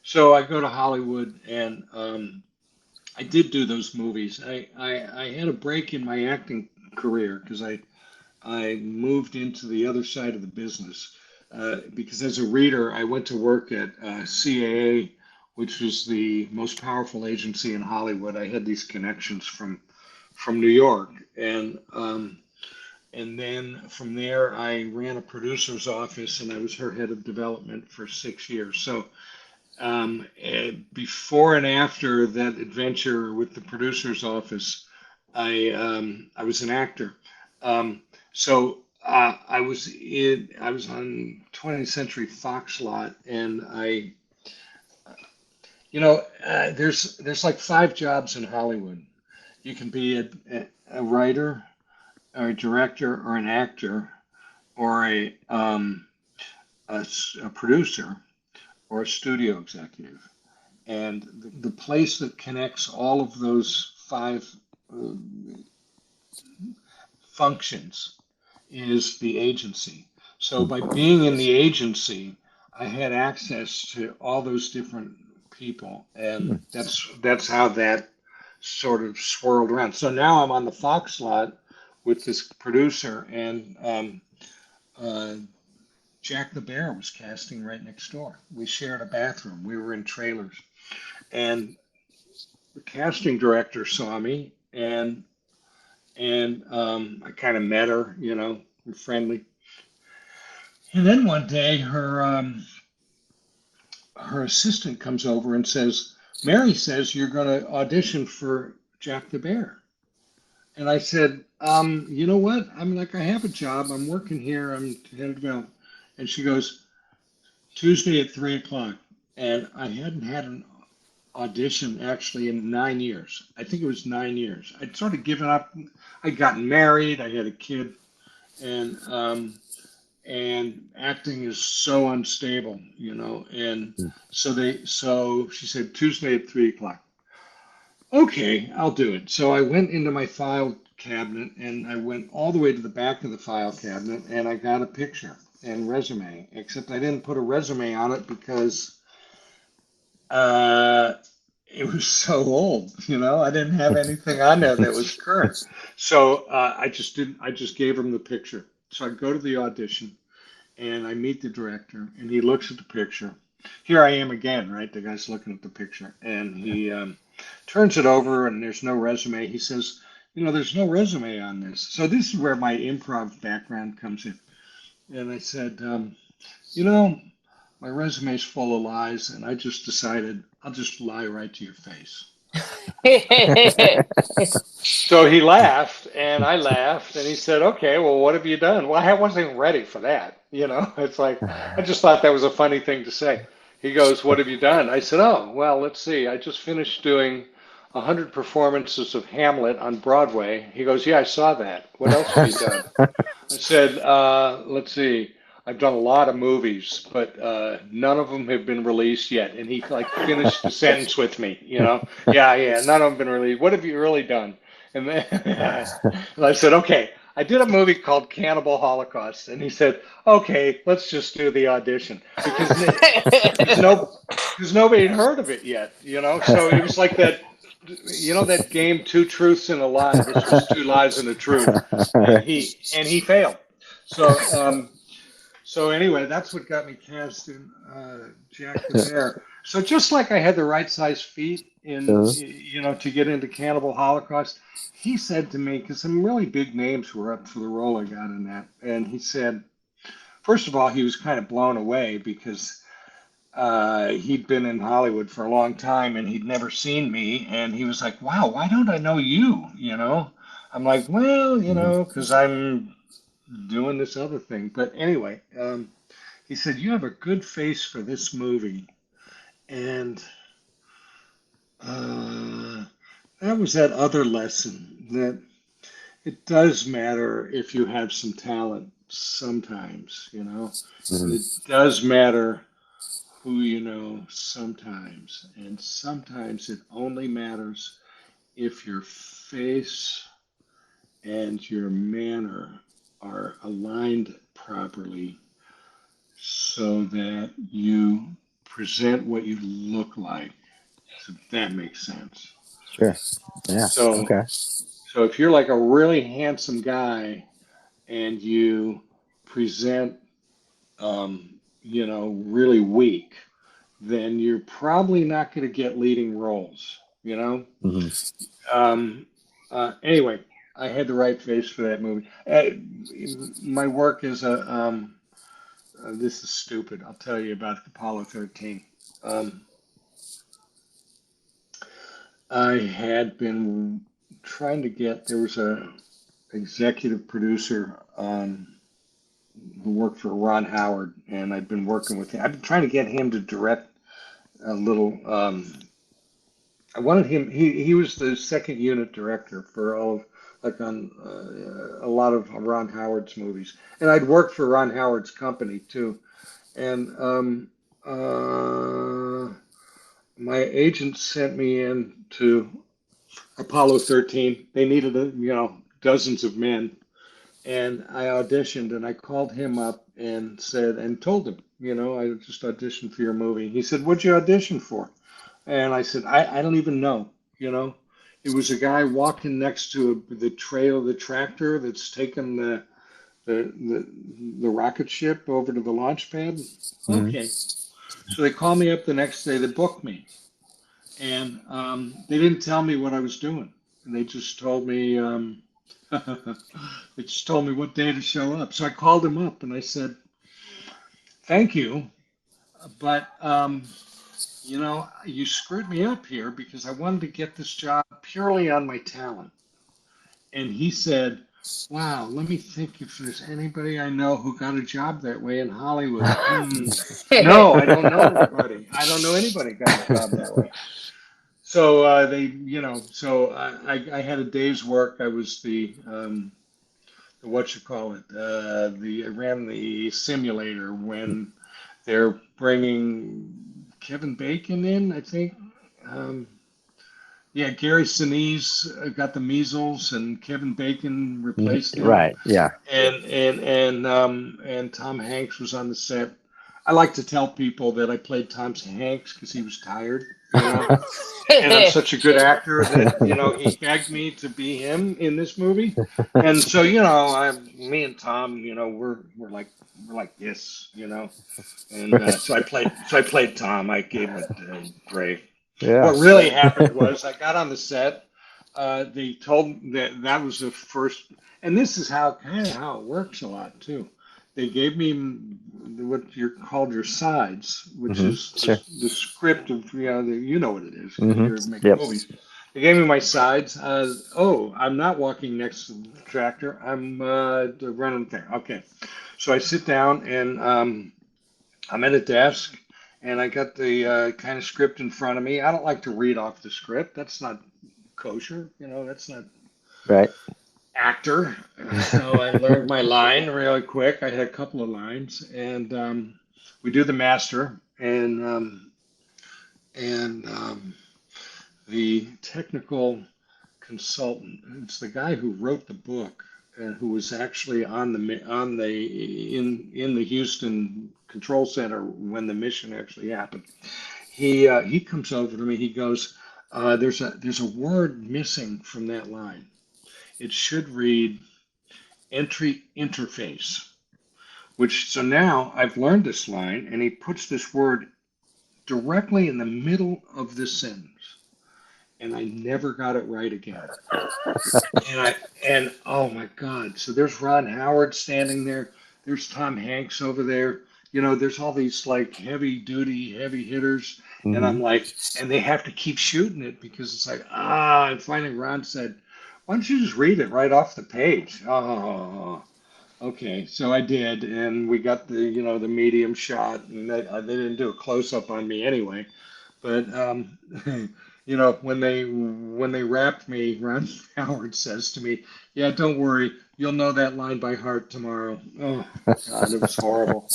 B: So I go to Hollywood, and I did do those movies. I had a break in my acting career because I moved into the other side of the business. Because as a reader, I went to work at CAA, which was the most powerful agency in Hollywood. I had these connections from New York, and then from there I ran a producer's office, and I was her head of development for 6 years. So before and after that adventure with the producer's office, I was an actor. So I was on 20th Century Fox lot, and there's like 5 jobs in Hollywood. You can be a writer, or a director, or an actor, or a producer, or a studio executive. And the place that connects all of those 5 uh, functions is the agency. So by being in the agency, I had access to all those different people, and that's how that sort of swirled around. So now I'm on the Fox lot with this producer, and uh, Jack the Bear was casting right next door. We shared a bathroom. We were in trailers, and the casting director saw me, and I kind of met her, we're friendly. And then one day, her assistant comes over and says, "Mary says you're going to audition for Jack the Bear." And I said, "You know what? I'm like, I have a job. I'm working here. I'm head of development." And she goes, "Tuesday at 3 o'clock." And I hadn't had an audition actually in 9 years. I think it was 9 years. I'd sort of given up. I'd gotten married. I had a kid, and acting is so unstable, And so she said Tuesday at 3 o'clock. Okay, I'll do it. So I went into my file cabinet, and I went all the way to the back of the file cabinet, and I got a picture and resume. Except I didn't put a resume on it because uh, it was so old. I didn't have anything on there that was current. So I just didn't. I just gave him the picture. So I go to the audition, and I meet the director, and he looks at the picture. Here I am again, right? The guy's looking at the picture, and he turns it over, and there's no resume. He says, "There's no resume on this." So this is where my improv background comes in. And I said, "You know, my resume's full of lies, and I just decided I'll just lie right to your face." So he laughed, and I laughed, and he said, "Okay, well, what have you done?" Well, I wasn't ready for that. It's like, I just thought that was a funny thing to say. He goes, "What have you done?" I said, "Oh, well, let's see. I just finished doing 100 performances of Hamlet on Broadway." He goes, "Yeah, I saw that. What else have you done?" I said, "Let's see. I've done a lot of movies, but none of them have been released yet." And he like finished the sentence with me. Yeah, yeah, none of them have been released. What have you really done? And then and I said, "Okay, I did a movie called Cannibal Holocaust." And he said, "Okay, let's just do the audition because nobody had heard of it yet. So it was like that. That game, Two Truths and a Lie. This was Two Lies and a Truth, and he failed. So so anyway, that's what got me cast in Jack the Bear. So just like I had the right size feet to get into Cannibal Holocaust, he said to me, because some really big names were up for the role I got in that, and he said, first of all, he was kind of blown away because he'd been in Hollywood for a long time and he'd never seen me, and he was like, "Wow, why don't I know you?" I'm like, "Well, because I'm doing this other thing." But anyway, he said, "You have a good face for this movie," and uh, that was that other lesson that it does matter if you have some talent sometimes. It does matter who you know sometimes, and sometimes it only matters if your face and your manner are aligned properly so that you present what you look like. So that makes sense.
D: Sure. Yeah.
B: So,
D: Okay.
B: so if you're like a really handsome guy and you present, really weak, then you're probably not going to get leading roles, you know? Anyway, I had the right face for that movie. My work as this is stupid. I'll tell you about Apollo 13. I had been trying to get, there was a executive producer who worked for Ron Howard, and I'd been working with him. I've been trying to get him to direct a little. I wanted him. He was the second unit director for all of, like on a lot of Ron Howard's movies, and I'd worked for Ron Howard's company too. And my agent sent me in to Apollo 13. They needed dozens of men. And I auditioned, and I called him up and said, and told him, I just auditioned for your movie. He said, "What'd you audition for?" And I said, I don't even know. It was a guy walking next to the trail of the tractor that's taken the rocket ship over to the launch pad. Okay. So they called me up the next day. They booked me, and they didn't tell me what I was doing. And they just told me. They just told me what day to show up. So I called him up and I said, "Thank you, but you screwed me up here because I wanted to get this job purely on my talent." And he said, "Wow, let me think if there's anybody I know who got a job that way in Hollywood." No, I don't know anybody. I don't know anybody who got a job that way. So I had a day's work. I was I ran the simulator when they're bringing Kevin Bacon in, I think. Gary Sinise got the measles, and Kevin Bacon replaced him.
D: Right. Yeah.
B: And Tom Hanks was on the set. I like to tell people that I played Tom Hanks because he was tired, and I'm such a good actor that he begged me to be him in this movie. And so me and Tom, we're like this, and so I played Tom. I gave him a brave.
D: Yeah.
B: What really happened was I got on the set. They told that was the first, and this is how it works a lot too. They gave me what you're called your sides, which is the script of you know what it is. You're making movies. They gave me my sides. I'm not walking next to the tractor. I'm running there. Okay, so I sit down and I'm at a desk. And I got the kind of script in front of me. I don't like to read off the script. That's not kosher. That's not
D: right.
B: Actor. So I learned my line really quick. I had a couple of lines, and we do the master, and the technical consultant. It's the guy who wrote the book and who was actually in the Houston control center when the mission actually happened. He comes over to me. He goes, "There's a word missing from that line. It should read entry interface." So now I've learned this line, and he puts this word directly in the middle of this sentence. And I never got it right again. And oh my God. So there's Ron Howard standing there. There's Tom Hanks over there. There's all these like heavy hitters. And I'm like, and they have to keep shooting it because it's like, and finally Ron said, "Why don't you just read it right off the page?" Oh, okay. So I did. And we got the medium shot, and they didn't do a close up on me anyway. But, when they wrapped me, Ron Howard says to me, "Yeah, don't worry, you'll know that line by heart tomorrow." Oh God, it was horrible.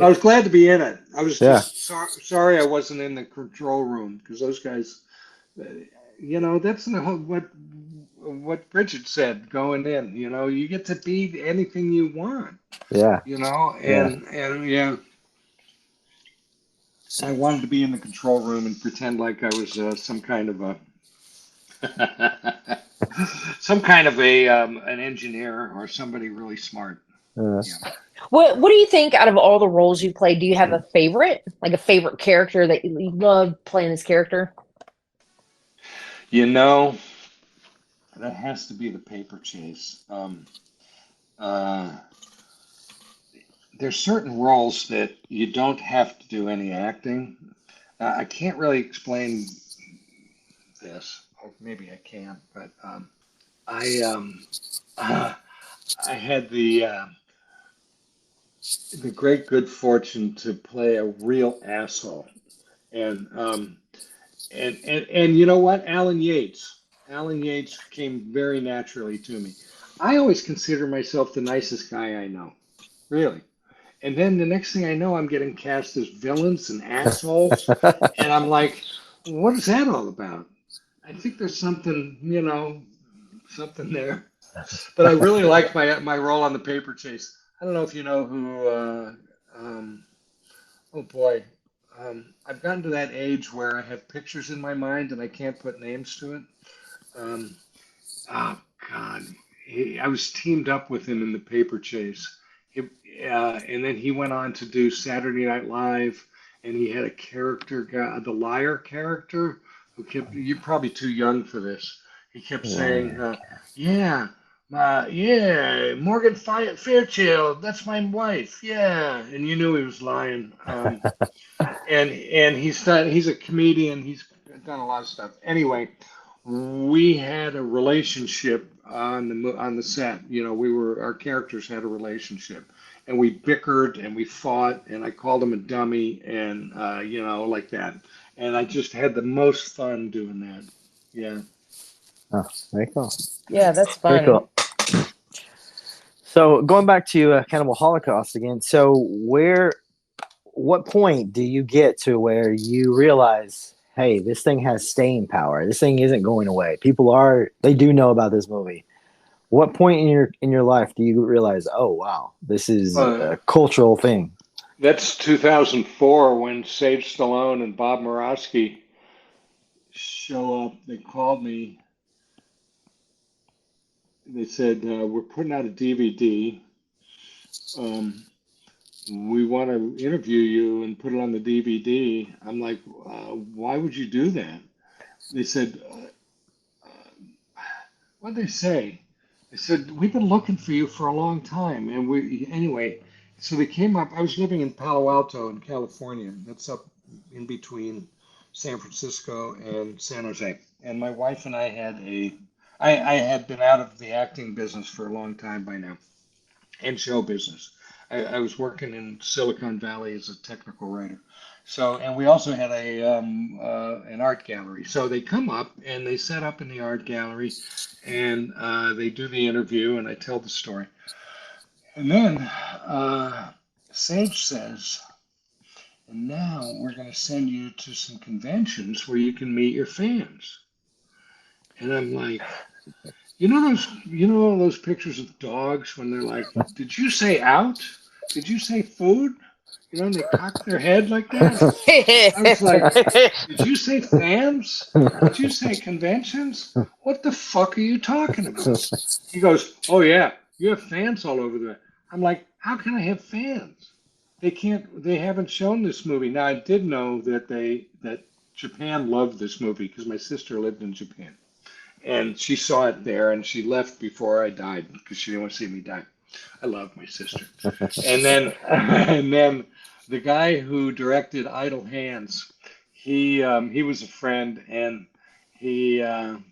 B: I was glad to be in it. I was just sorry I wasn't in the control room because those guys, that's what Brigitte said going in. You get to be anything you want.
D: Yeah.
B: And I wanted to be in the control room and pretend like I was some kind of an engineer or somebody really smart.
C: What do you think out of all the roles you played? Do you have a favorite, like a favorite character that you love playing this character?
B: You know, that has to be the paper chase. Uh, there's certain roles that you don't have to do any acting. I can't really explain this. Or maybe I can, but I uh, I had the great good fortune to play a real asshole, and and you know what, Alan Yates came very naturally to me. I always consider myself the nicest guy I know, really. And then the next thing I know, I'm getting cast as villains and assholes, and I'm like, what is that all about? I think there's something, something there. But I really liked my role on the paper chase. I don't know if you know who. Oh boy, I've gotten to that age where I have pictures in my mind and I can't put names to it. Um, oh God, I was teamed up with him in the paper chase. He, and then he went on to do Saturday Night Live, and he had a character, the liar character, who kept. You're probably too young for this. He kept saying, "Yeah, yeah, Morgan Fairchild, that's my wife, yeah," and you knew he was lying. And he's a comedian. He's done a lot of stuff. Anyway, we had a relationship on the set. Our characters had a relationship, and we bickered and we fought, and I called him a dummy, and like that. And I just had the most fun doing that. Yeah.
D: Oh, very cool.
C: Yeah, that's
D: Very
C: fun.
D: cool. So going back to Cannibal Holocaust again. So what point do you get to where you realize, hey, this thing has staying power. This thing isn't going away. They do know about this movie. What point in your life do you realize, oh wow, this is a cultural thing?
B: That's 2004 when Sage Stallone and Bob Morosky show up. They called me. They said, we're putting out a DVD. We want to interview you and put it on the DVD. I'm like, why would you do that? They said, what did they say? They said, we've been looking for you for a long time. And anyway, so they came up. I was living in Palo Alto in California. That's up in between San Francisco and San Jose. And my wife and I I had been out of the acting business for a long time by now, and show business. I was working in Silicon Valley as a technical writer. So, and we also had an art gallery. So they come up and they set up in the art gallery, and they do the interview, and I tell the story. And then Sage says, and now we're going to send you to some conventions where you can meet your fans. And I'm like, you know those pictures of dogs when they're like, "Did you say out? Did you say food?" And they cock their head like that. I was like, "Did you say fans? Did you say conventions? What the fuck are you talking about?" He goes, "Oh yeah, you have fans all over there." I'm like, "How can I have fans? They haven't shown this movie." Now I did know that Japan loved this movie because my sister lived in Japan. And she saw it there, and she left before I died because she didn't want to see me die. I love my sister. And then, and then the guy who directed Idle Hands, he was a friend, and he. You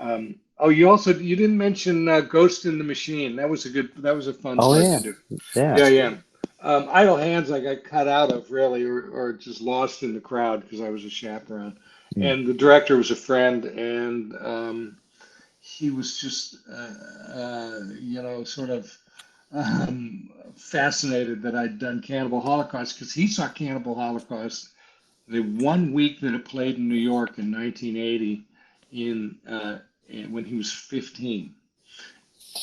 B: didn't mention Ghost in the Machine. That was a fun part to do. Yeah. Idle Hands I got cut out of really, or just lost in the crowd because I was a chaperone. And the director was a friend, and he was just, sort of fascinated that I'd done Cannibal Holocaust because he saw Cannibal Holocaust the 1 week that it played in New York in 1980 when he was 15.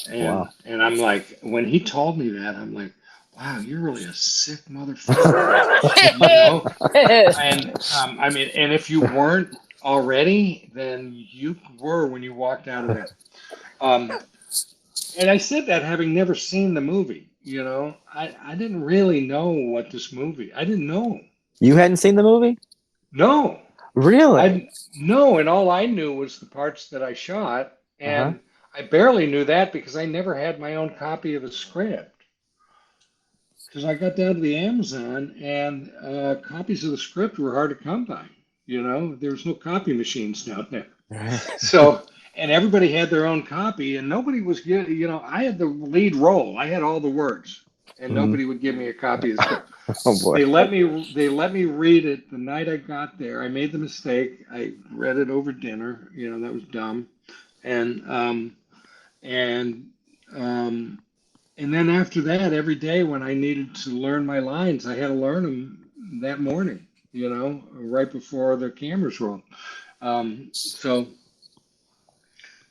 B: And I'm like, when he told me that, I'm like, wow, you're really a sick motherfucker. And if you weren't already, then you were when you walked out of that. And I said that having never seen the movie. I didn't really know what this movie. I didn't know.
D: You hadn't seen the movie?
B: No,
D: Really?
B: I no, and all I knew was the parts that I shot,
D: Uh-huh.
B: and I barely knew that because I never had my own copy of the script. Because I got down to the Amazon, and copies of the script were hard to come by. There's no copy machines down there. So, and everybody had their own copy, and nobody was getting, I had the lead role. I had all the words, and
D: Mhm.
B: nobody would give me a copy of the script.
D: Oh boy.
B: They let me read it the night I got there. I made the mistake. I read it over dinner. That was dumb. And and um and then after that, every day when I needed to learn my lines, I had to learn them that morning, right before the cameras rolled. So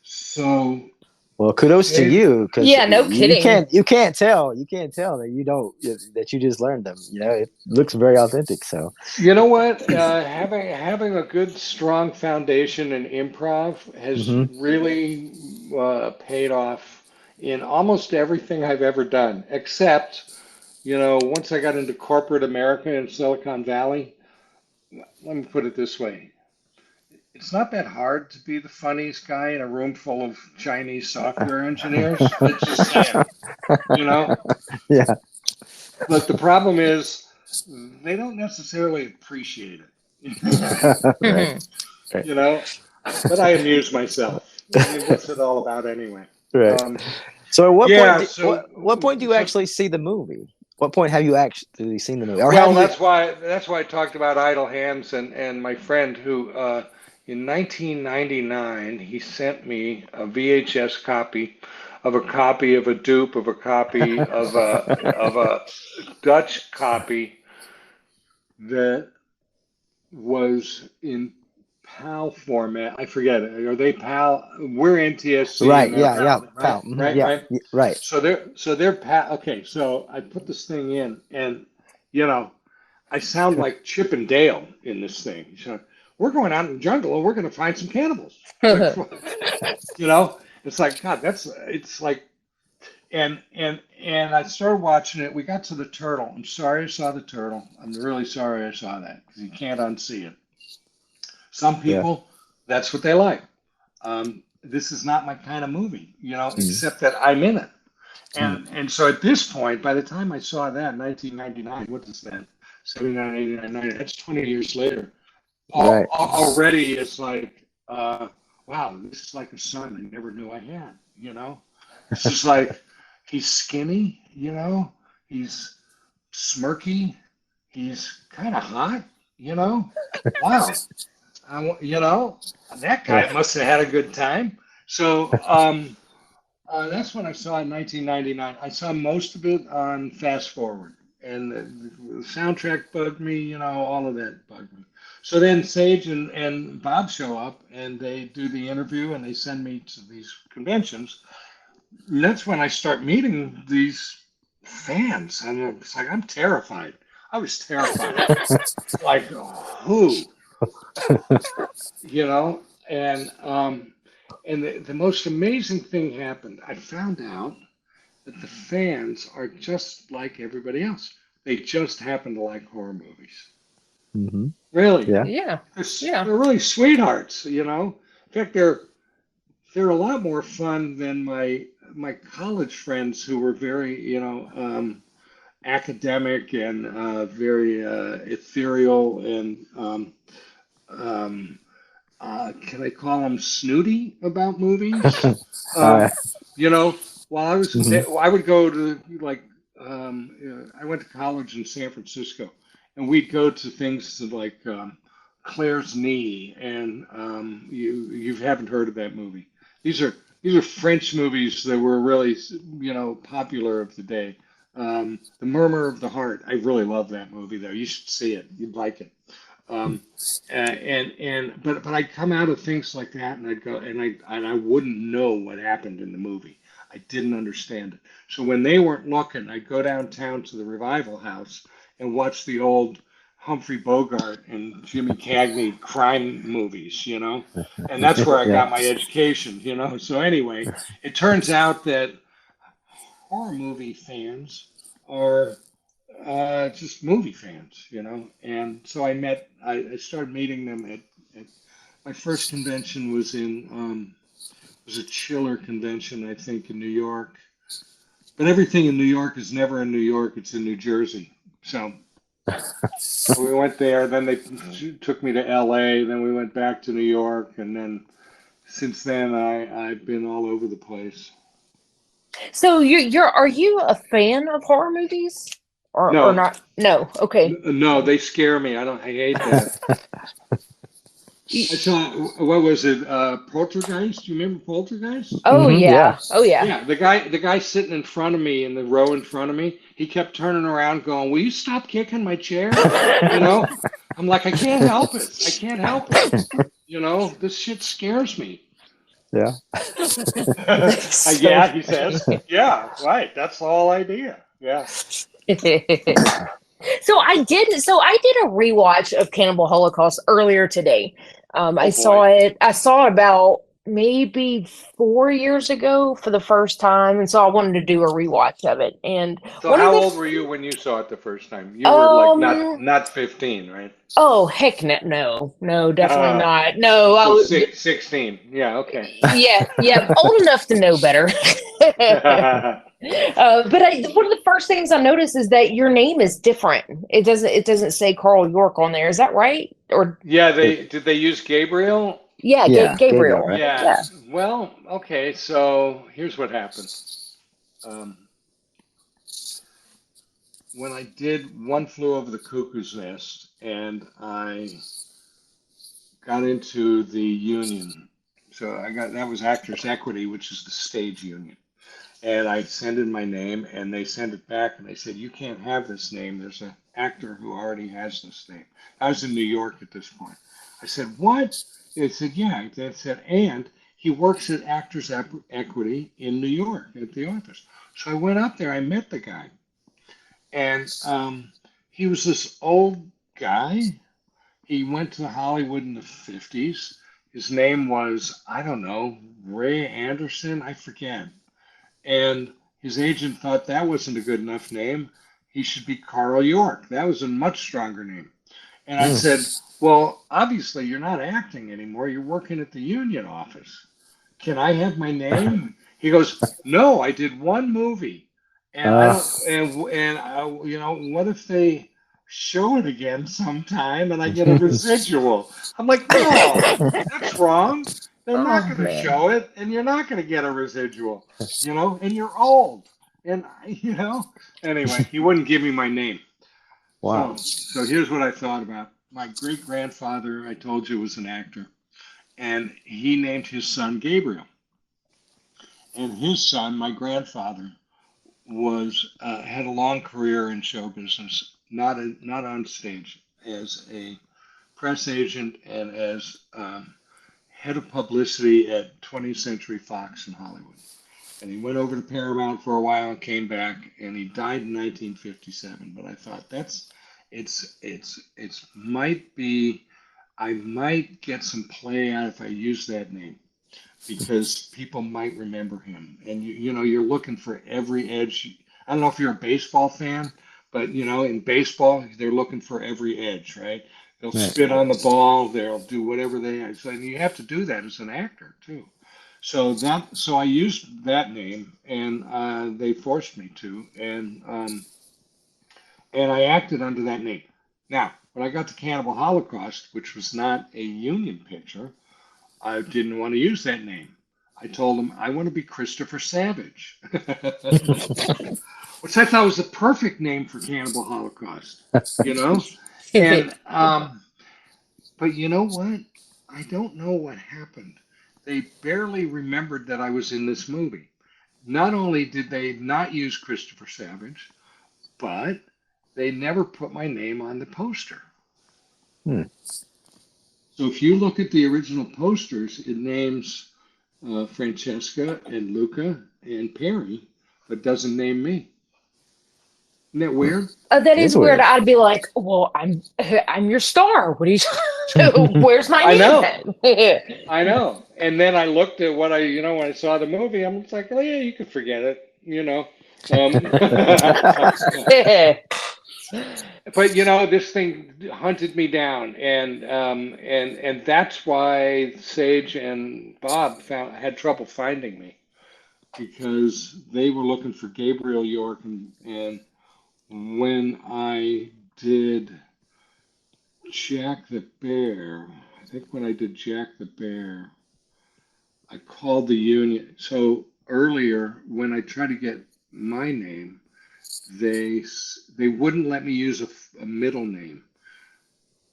B: so
D: Well, kudos to
B: Sage,
D: you, because
C: Yeah, no kidding.
D: you can't tell that you don't that you just learned them. It looks very authentic. So
B: you know what? Having a good, strong foundation in improv has
D: hmm
B: really paid off in almost everything I've ever done, except, once I got into corporate America in Silicon Valley. Let me put it this way. It's not that hard to be the funniest guy in a room full of Chinese software engineers. Let's just say it, you know?
D: yeah,
B: But the problem is they don't necessarily appreciate it,
D: right,
C: Mhm.
D: right,
B: you know? But I amuse myself. I mean, what's it all about anyway?
D: right.
B: Um,
D: So, at what point?
B: yeah, so
D: What point do you
B: so
D: actually see the movie? What point have you actually seen the movie, or have
B: well,
D: you?
B: that's why I talked about Idle Hands and my friend who in 1999 he sent me a VHS copy of a dupe of a copy of a Dutch copy that was in PAL format. I forget it. Are they PAL? We're NTSC
D: Right.
B: and they're
D: Yeah. Yeah.
B: PAL, right?
D: Pal. Mhm,
B: Right?
D: yeah.
B: Right?
D: Right.
B: So they're PAL. Okay, so I put this thing in, and you know, I sound like Chip and Dale in this thing. So we're going out in the jungle and we're going to find some cannibals. It's like, it's like God. It's like and I started watching it. We got to the turtle. I'm sorry I saw the turtle. I'm really sorry I saw that because you can't unsee it. Some
D: Yeah.
B: people, that's what they like. This is not my kind of movie,
D: Mm.
B: except that I'm in it.
D: Mm.
B: And so at this point, by the time I saw that, 1999, what is that? 79, 89, 90, that's 20 years later.
D: Right.
B: Already it's like, wow, this is like a son I never knew I had. This is like, he's skinny, he's smirky, he's kind of hot, you know? Wow. That
D: Yeah.
B: guy must have had a good time. So that's when I saw it in 1999. I saw most of it on Fast Forward, and the soundtrack bugged me. All of that bugged me. So then Sage and Bob show up, and they do the interview, and they send me to these conventions. And that's when I start meeting these fans, and it's like I'm terrified. I was terrified. Like who? you know and the most amazing thing happened. I found out that the fans are just like everybody else. They just happen to like horror movies.
D: hmm
B: Really,
D: Yeah.
C: Yeah.
B: they're,
C: Yeah.
B: they're really sweethearts. In fact, they're a lot more fun than my college friends who were very academic and very ethereal and um, can I call them snooty about movies?
D: uh,
B: Um, you know, while I was
D: mhm.
B: I would go to I went to college in San Francisco, and we'd go to things like Claire's Knee, and you haven't heard of that movie. These are these are French movies that were really popular of the day. The Murmur of the Heart. I really love that movie though. You should see it. You'd like it. Um, but I'd come out of things like that, and I'd go and I wouldn't know what happened in the movie. I didn't understand it. So when they weren't looking, I'd go downtown to the Revival House and watch the old Humphrey Bogart and Jimmy Cagney crime movies. And that's where I
D: Yeah.
B: got my education. So anyway, it turns out that horror movie fans are just movie fans, And so I started meeting them at my first convention was a chiller convention, I think, in New York. But everything in New York is never in New York, it's in New Jersey. So we went there, then they took me to LA, then we went back to New York, and then since then I've been all over the place.
C: So are you a fan of horror movies or
B: No.
C: not? No. Okay.
B: No, they scare me. I hate that. I saw, what was it? Poltergeist? Do you remember Poltergeist?
C: Oh
D: Mhm,
C: yeah.
D: yeah.
C: Oh yeah.
B: Yeah, the guy sitting in front of me in the row in front of me, he kept turning around going, "Will you stop kicking my chair?" I'm like, I can't help it. I can't help it. This shit scares me.
D: Yeah.
B: Yeah, he says. Yeah, right. That's the whole idea. Yeah.
C: So I did a rewatch of Cannibal Holocaust earlier today. I saw it about maybe 4 years ago for the first time, and so I wanted to do a rewatch of it. And
B: So how old were you when you saw it the first time? You were like not 15, right?
C: Oh heck no, definitely not. No, I
B: So
C: was
B: 16. Yeah, okay.
C: yeah, old enough to know better. But one of the first things I noticed is that your name is different. It doesn't say Carl Yorke on there. Is that right? Or
B: Yeah, did they use Gabriel?
C: yeah,
D: Yeah,
C: Gabriel.
D: Gabriel, right?
B: Yeah. Well, okay. So here's what happened. When I did One Flew Over the Cuckoo's Nest, and I got into the union, so that was Actors Equity, which is the stage union. And I sent in my name, and they sent it back, and they said, "You can't have this name. There's an actor who already has this name." I was in New York at this point. I said, "What?" They said, "Yeah." They said, "And he works at Actors Equity in New York at the office." So I went up there. I met the guy, and he was this old guy. He went to Hollywood in the 50s. His name was, I don't know, Ray Anderson. I forget. And his agent thought that wasn't a good enough name. He should be Carl Yorke. That was a much stronger name. And I said, "Well, obviously you're not acting anymore. You're working at the union office. Can I have my name?" He goes, "No, I did one movie, and I don't. What if they show it again sometime and I get a residual?" I'm like, "No, that's wrong. They're not going to show it, and you're not going to get a residual, and you're old." And, anyway, he wouldn't give me my name.
D: Wow.
B: So here's what I thought about. My great-grandfather, I told you, was an actor, and he named his son Gabriel. And his son, my grandfather, had a long career in show business, not on stage, as a press agent and as head of publicity at 20th Century Fox in Hollywood. And he went over to Paramount for a while and came back, and he died in 1957. But I thought I might get some play out if I use that name, because people might remember him. And you're looking for every edge. I don't know if you're a baseball fan, but in baseball they're looking for every edge, right? They'll spit on the ball. They'll do whatever so and you have to do that as an actor too. So I used that name, and they forced me to, and I acted under that name. Now, when I got to Cannibal Holocaust, which was not a union picture, I didn't want to use that name. I told them I want to be Christopher Savage, which I thought was the perfect name for Cannibal Holocaust, And but you know what? I don't know what happened. They barely remembered that I was in this movie. Not only did they not use Christopher Savage, but they never put my name on the poster. So if you look at the original posters, it names Francesca and Luca and Perry, but doesn't name me. Isn't that weird?
C: That is weird. I'd be like, "Well, I'm your star. What are you? Where's my name?"
B: I know. And then I looked at what when I saw the movie, I'm just like, "Oh yeah, you can forget it," Um, but this thing hunted me down, and that's why Sage and Bob had trouble finding me, because they were looking for Gabriel Yorke, and when I did Jack the Bear, I think when I did Jack the Bear, I called the union. So earlier, when I tried to get my name, they wouldn't let me use a middle name.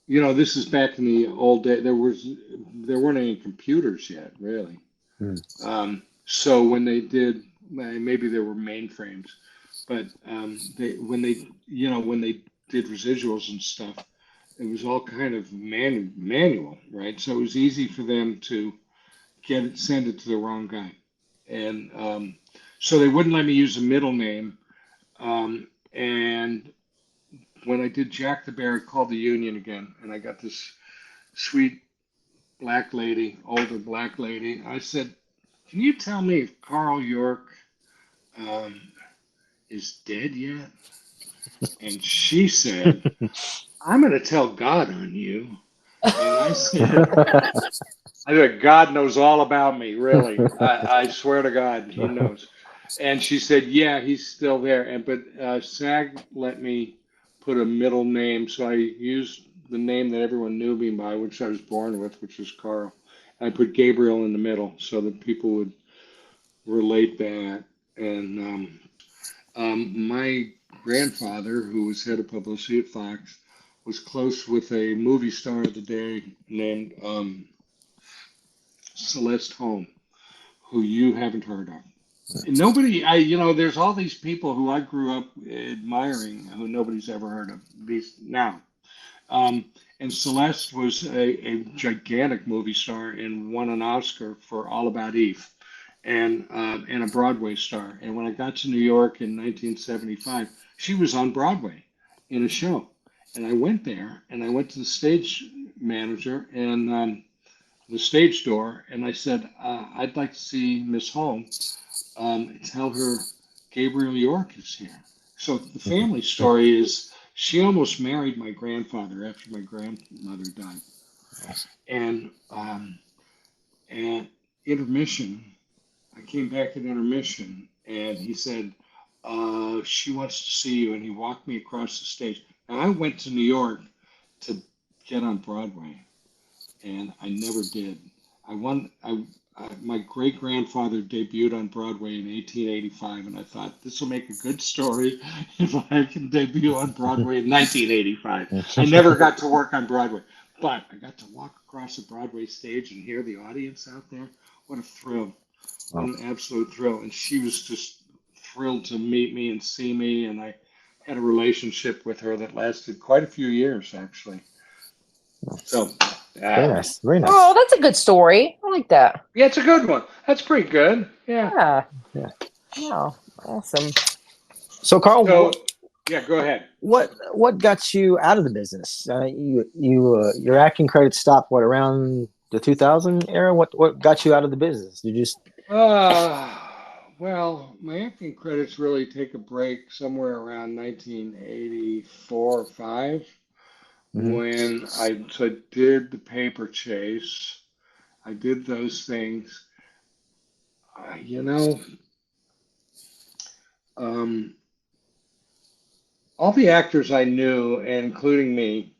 B: This is back in the old day. There weren't any computers yet, really. So when they did, maybe there were mainframes, but when they did residuals and stuff, it was all kind of manual, right? So it was easy for them to send it to the wrong guy, and so they wouldn't let me use a middle name. And when I did Jack the Bear, I called the union again, and I got this sweet black lady, older black lady. I said, "Can you tell me if Carl Yorke is dead yet?" And she said, "I'm going to tell God on you." And I said, "God knows all about me, really. I swear to God, he knows." And she said, "Yeah, he's still there." But SAG let me put a middle name, so I used the name that everyone knew me by, which I was born with, which was Carl. And I put Gabriel in the middle so that people would relate that. And my grandfather, who was head of publicity at Fox, was close with a movie star of the day named Celeste Holm, who you haven't heard of. Nobody, there's all these people who I grew up admiring who nobody's ever heard of these now. And Celeste was a gigantic movie star and won an Oscar for All About Eve, and a Broadway star. And when I got to New York in 1975, she was on Broadway in a show. And I went there, and I went to the stage manager and the stage door, and I said, "I'd like to see Miss Holm. Tell her Gabriel Yorke is here." So the family story is she almost married my grandfather after my grandmother died. And intermission, I came back at intermission, and he said, "She wants to see you," and he walked me across the stage. And I went to New York to get on Broadway, and I never did. My great grandfather debuted on Broadway in 1885, and I thought this will make a good story if I can debut on Broadway in 1985. I never got to work on Broadway, but I got to walk across the Broadway stage and hear the audience out there. What a thrill! What an absolute thrill! And she was just thrilled to meet me and see me, and I had a relationship with her that lasted quite a few years, actually. So.
D: Very nice. Very nice.
C: Oh, that's a good story. I like that.
B: Yeah, it's a good one. That's pretty good. Yeah.
C: Yeah. Oh, awesome.
D: So, Carl,
B: yeah, go ahead.
D: What got you out of the business? Your acting credits stopped around the 2000 era? What got you out of the business? You just
B: well, my acting credits really take a break somewhere around 1984 or 5. When I did The Paper Chase, I did those things. All the actors I knew, including me,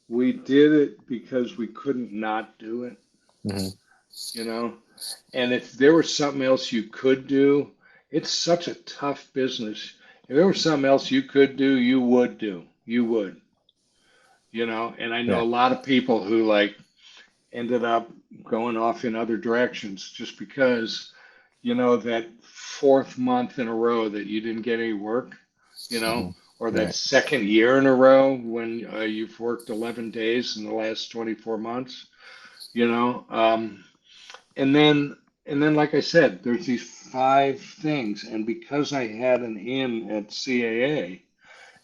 B: we did it because we couldn't not do it. And if there was something else you could do, it's such a tough business. If there was something else you could do, you would do. You would. And I know a lot of people who ended up going off in other directions just because, that 4th month in a row that you didn't get any work, or that 2nd year in a row when you've worked 11 days in the last 24 months, and then, like I said, there's these 5 things. And because I had an in at CAA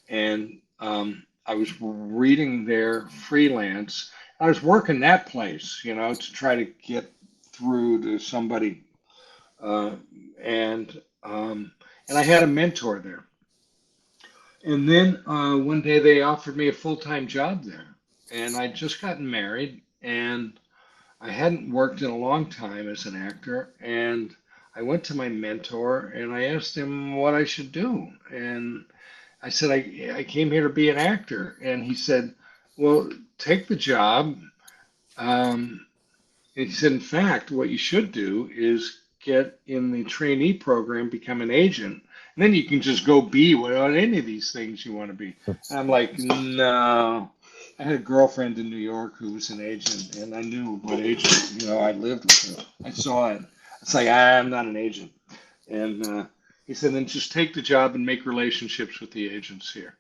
B: and, I was reading their freelance. I was working that place, to try to get through to somebody, and and I had a mentor there. And then one day they offered me a full-time job there, and I'd just gotten married, and I hadn't worked in a long time as an actor, and I went to my mentor and I asked him what I should do. And I said, I came here to be an actor. And he said, well, take the job. Um, and he said, in fact, what you should do is get in the trainee program, become an agent, and then you can just go be whatever any of these things you want to be. And I'm like, no. I had a girlfriend in New York who was an agent, and I knew what agent, I lived with her. I saw it. It's like, I'm not an agent. And he said, then just take the job and make relationships with the agents here.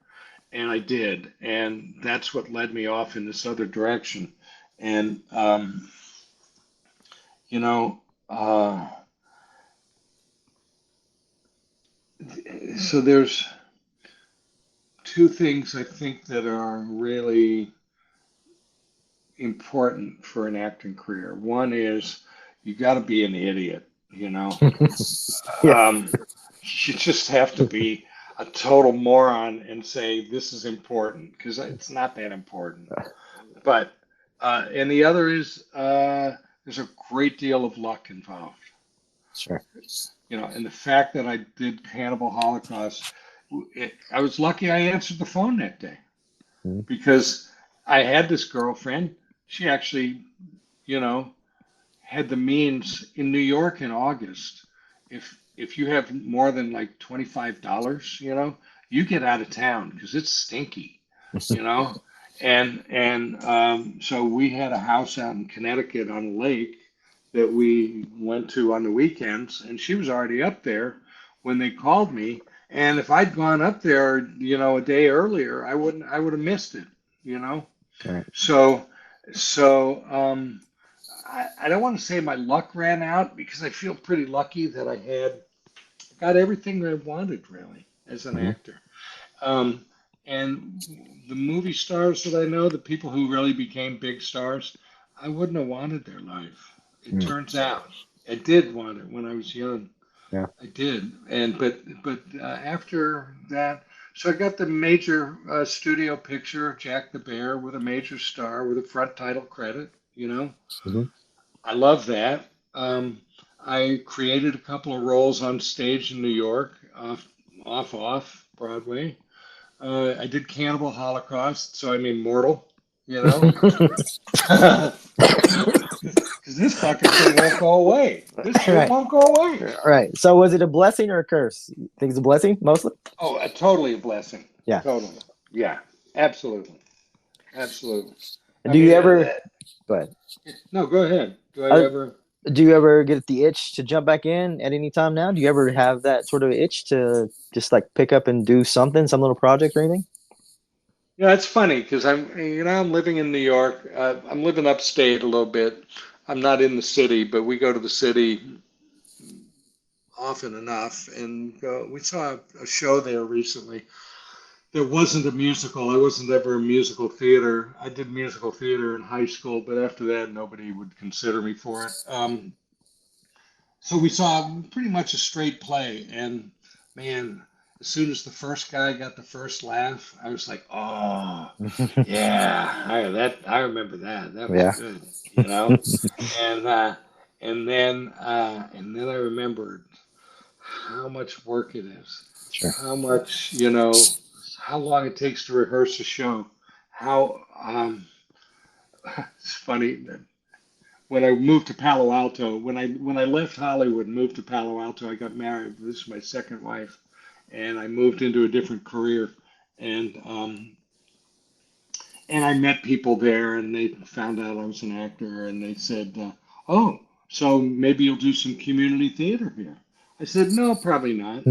B: And I did. And that's what led me off in this other direction. And, you know, so there's two things I think that are really important for an acting career. One is you got to be an idiot,
D: Yeah.
B: You just have to be a total moron and say this is important because it's not that important. But and the other is there's a great deal of luck involved.
D: Sure.
B: And the fact that I did Cannibal Holocaust, I was lucky I answered the phone that day because I had this girlfriend. She actually, had the means in New York in August. If you have more than like $25, you get out of town because it's stinky, And so we had a house out in Connecticut on a lake that we went to on the weekends, and she was already up there when they called me. And if I'd gone up there, a day earlier, I would have missed it,
D: Right.
B: So I don't want to say my luck ran out because I feel pretty lucky that I got everything that I wanted really as an actor. And the movie stars that I know, the people who really became big stars, I wouldn't have wanted their life. It turns out I did want it when I was young.
D: Yeah.
B: I did, but after that, so I got the major studio picture of Jack the Bear with a major star with a front title credit. I love that. I created a couple of roles on stage in New York, off Broadway. I did Cannibal Holocaust, so I'm immortal. Because this fucking thing won't go away. This shit
D: Right.
B: won't go away.
D: Right. So was it a blessing or a curse? You think it's a blessing mostly?
B: Oh, totally a blessing.
D: Yeah.
B: Totally. Yeah. Absolutely. Absolutely.
D: Do you ever? Go ahead.
B: No, go ahead. Do
D: you ever get the itch to jump back in at any time now? Do you ever have that sort of itch to just like pick up and do something, some little project or anything?
B: Yeah, it's funny because I'm living in New York. I'm living upstate a little bit. I'm not in the city, but we go to the city often enough. And we saw a show there recently. There wasn't a musical. I wasn't ever in musical theater. I did musical theater in high school, but after that, nobody would consider me for it. So we saw pretty much a straight play. And man, as soon as the first guy got the first laugh, I was like, oh, yeah, I remember that. That was good, And then I remembered how much work it is, how much, how long it takes to rehearse a show. How it's funny that when I moved to Palo Alto, when I left Hollywood and moved to Palo Alto, I got married. This is my second wife, and I moved into a different career, and I met people there, and they found out I was an actor, and they said, "Oh, so maybe you'll do some community theater here." I said, "No, probably not."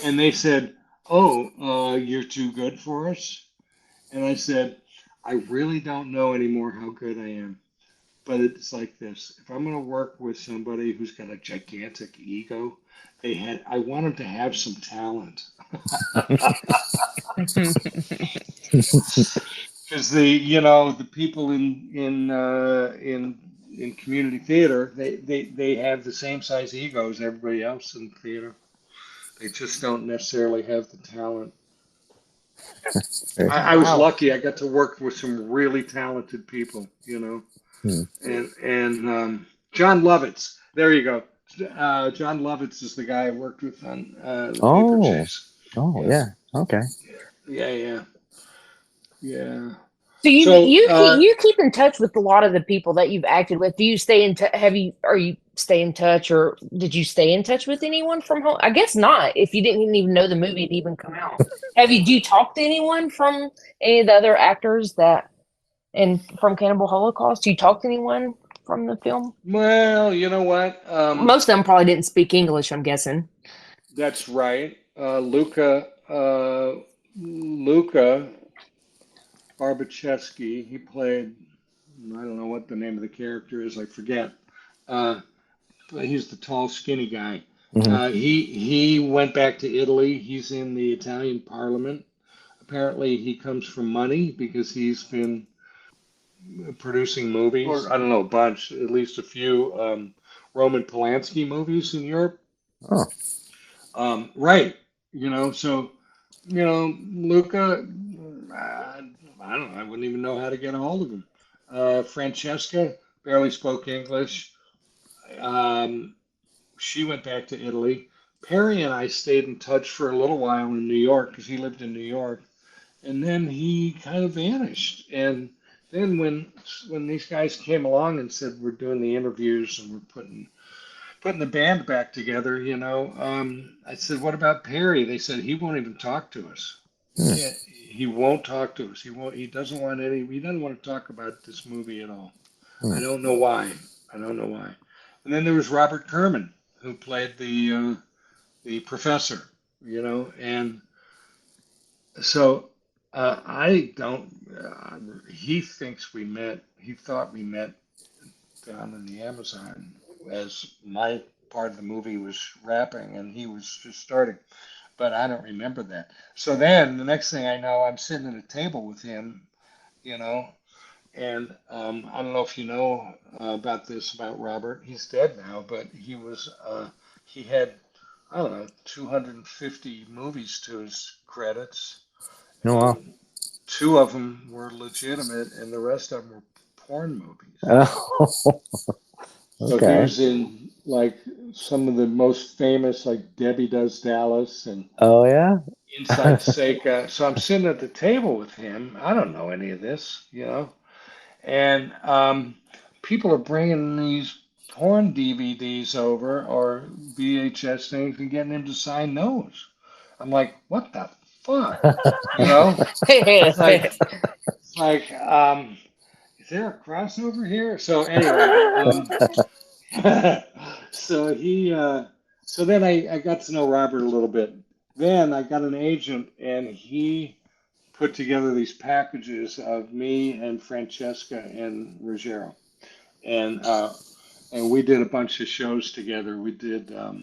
B: And they said, "Oh, you're too good for us." And I said, "I really don't know anymore how good I am. But it's like this. If I'm going to work with somebody who's got a gigantic ego, I want them to have some talent." Because the people in community theater, they have the same size egos as everybody else in theater. They just don't necessarily have the talent.
D: Very-
B: I was
C: Wow.
B: lucky. I got to work with some really talented people, you know.
D: Hmm.
B: And John Lovitz. There you go. John Lovitz is the guy I worked with on the Paper
D: Oh,
B: Chase.
D: oh,
B: Yeah,
D: yeah. Okay.
B: yeah.
C: So you
B: So
C: you keep you keep in touch with a lot of the people that you've acted with. Do you stay in touch? Are you stay in touch, or did you stay in touch with anyone from home? I guess not. If you didn't even know the movie had even come out, do you talk to anyone from any of the other actors that and from Cannibal Holocaust? Do you talk to anyone from the film?
B: well, you know what?
C: Most of them probably didn't speak English, I'm guessing.
B: That's right. Luca Barbacheski. He played. I don't know what the name of the character is. I forget. Uh, but he's the tall, skinny guy.
D: Hmm.
B: He went back to Italy. He's in the Italian Parliament. Apparently, he comes from money because he's been producing movies. Or I don't know, a bunch, at least a few Roman Polanski movies in Europe.
D: Oh,
B: Right. So Luca. I don't know. I wouldn't even know how to get a hold of him. Francesca barely spoke English. Um, she went back to Italy. Perry and I stayed in touch for a little while in New York because he lived in New York, and then he kind of vanished. And then when these guys came along and said we're doing the interviews and we're putting the band back together, I said, what about Perry? They said he won't even talk to us.
D: hmm.
B: Yeah, he won't talk to us. He won't. He doesn't want any. He doesn't want to talk about this movie at all.
D: Hmm.
B: I don't know why. I don't know why. And then there was Robert Kerman, who played the professor, and so I don't. He thinks we met. He thought we met down in the Amazon as my part of the movie was wrapping and he was just starting. But I don't remember that. So then the next thing I know, I'm sitting at a table with him, you know, and I don't know if you know about this about Robert. He's dead now, but he had, I don't know, 250 movies to his credits,
D: Oh, wow.
B: and two of them were legitimate, and the rest of them were porn movies.
D: Oh,
B: So he
D: okay.
B: was in like some of the most famous, like Debbie Does Dallas and
D: Oh, yeah.
B: Inside Seika. So I'm sitting at the table with him. I don't know any of this, and people are bringing these porn DVDs over or VHS things and getting him to sign those. I'm like, what the fuck? You know? It's like, it's like, is there a crossover here? So anyway, so so then I got to know Robert a little bit. Then I got an agent, and he put together these packages of me and Francesca and Ruggiero, and we did a bunch of shows together. We did. Uh,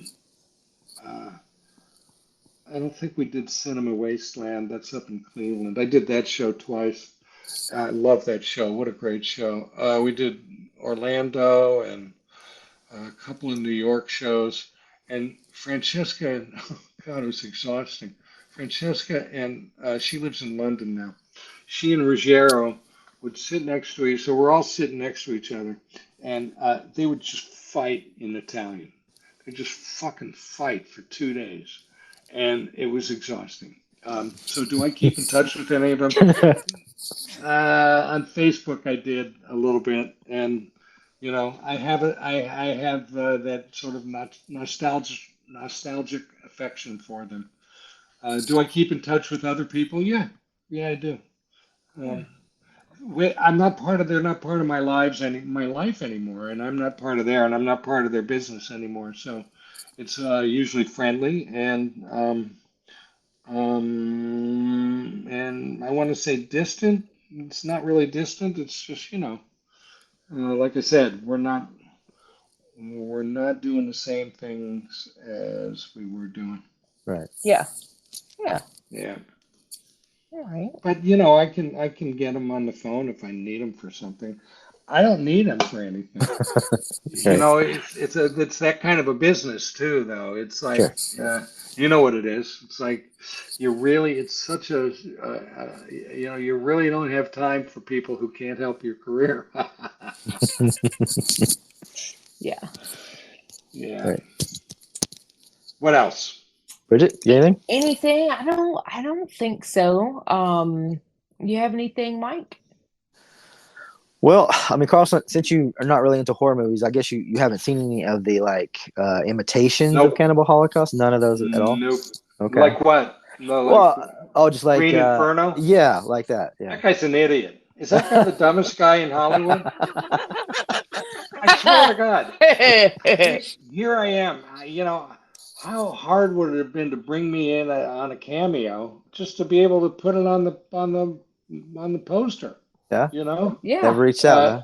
B: I don't think we did Cinema Wasteland. That's up in Cleveland. I did that show twice. I love that show. What a great show. We did Orlando and a couple of New York shows. And Francesca, oh God, it was exhausting. Francesca, and she lives in London now. She and Ruggiero would sit next to each, so we're all sitting next to each other, and they would just fight in Italian. They just fucking fight for 2 days, and it was exhausting. So do I keep in touch with any of them? On Facebook, I did a little bit, and I have that sort of nostalgic affection for them. Do I keep in touch with other people? Yeah, yeah, I do. Um, I'm not part of. They're not part of my life anymore, and I'm not part of and I'm not part of their business anymore. So it's usually friendly, and I want to say distant. It's not really distant. It's just like I said, we're not doing the same things as we were doing.
D: Right.
C: Yeah. Yeah.
B: Yeah,
C: All right.
B: but I can get them on the phone if I need them for something. I don't need them for anything. You
D: Right.
B: know, it's that kind of a business too, though. It's like,
D: Sure.
B: you know what it is. It's like it's such a, you really don't have time for people who can't help your career.
C: Yeah.
B: Yeah.
D: Right.
B: What else?
D: Bridget, you got anything?
C: Anything? I don't think so. You have anything, Mike?
D: Well, I mean, Carlson, since you are not really into horror movies, I guess you haven't seen any of the imitations of
B: Nope.
D: Cannibal Holocaust. None of those at all.
B: Nope.
D: Okay.
B: Like what? No, like
D: Well, oh, just like
B: Green Inferno?
D: yeah, like that. Yeah.
B: That guy's an idiot. Is that guy the dumbest guy in Hollywood? I swear to God. Here I am. How hard would it have been to bring me in on a cameo just to be able to put it on the poster?
D: Yeah.
B: You know?
C: Yeah.
D: Never reached out.
B: Uh,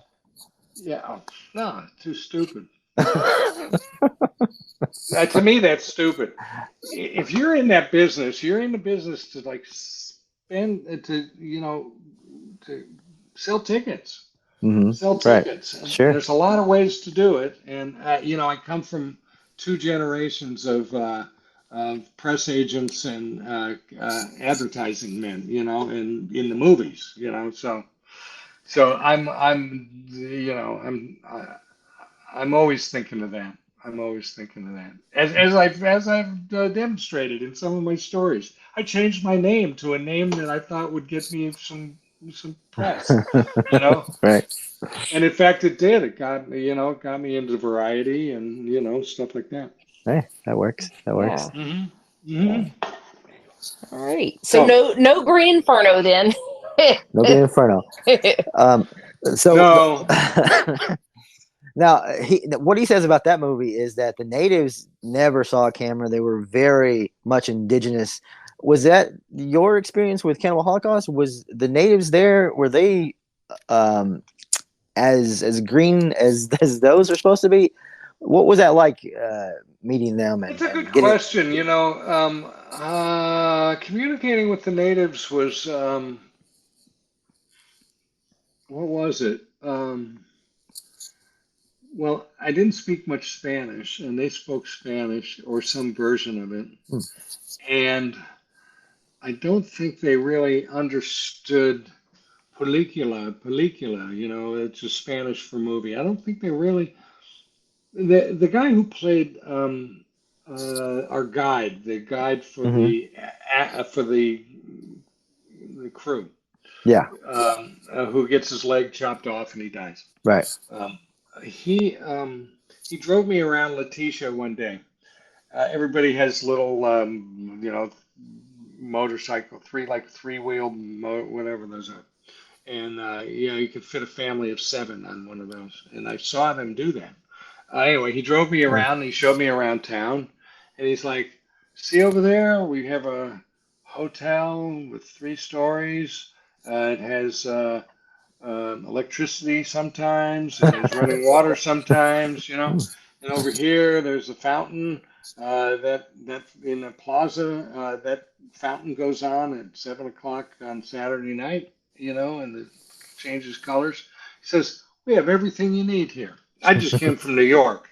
B: yeah. No, too stupid. To me, that's stupid. If you're in that business, you're in the business to like spend to sell tickets.
D: Mm-hmm.
B: Sell
D: Right.
B: tickets. And
D: Sure.
B: there's a lot of ways to do it. And I come from two generations of press agents and advertising men, in the movies, so I'm always thinking of that. I'm always thinking of that. As I've demonstrated in some of my stories, I changed my name to a name that I thought would get me some press,
D: Right.
B: And in fact, it did. It got me into Variety and stuff like that.
D: Hey, that works. That works.
C: Yeah.
B: Mm-hmm. Mm-hmm.
C: All right. So no Green Inferno then.
D: No Green Inferno. So
B: No.
D: now, what he says about that movie is that the natives never saw a camera. They were very much indigenous. Was that your experience with Cannibal Holocaust? Was the natives there? Were they as green as those are supposed to be? What was that like meeting them?
B: That's a good question. Communicating with the natives was what was it? Well, I didn't speak much Spanish, and they spoke Spanish or some version of it. And I don't think they really understood película. It's just Spanish for movie. I don't think they really. The guy who played our guide, the guide for the crew,
D: Yeah.
B: who gets his leg chopped off and he dies.
D: Right.
B: He drove me around Letitia one day. Everybody has little motorcycle, three-wheel whatever those are, and you could fit a family of 7 on one of those. And I saw them do that. Anyway, he drove me around. And he showed me around town, and he's like, "See over there, we have a hotel with 3 stories. It has electricity sometimes, and there's running water sometimes, And over here, there's a fountain that in the plaza. That fountain goes on at 7 o'clock on Saturday night, and it changes colors." He says, "We have everything you need here." I just came from New York,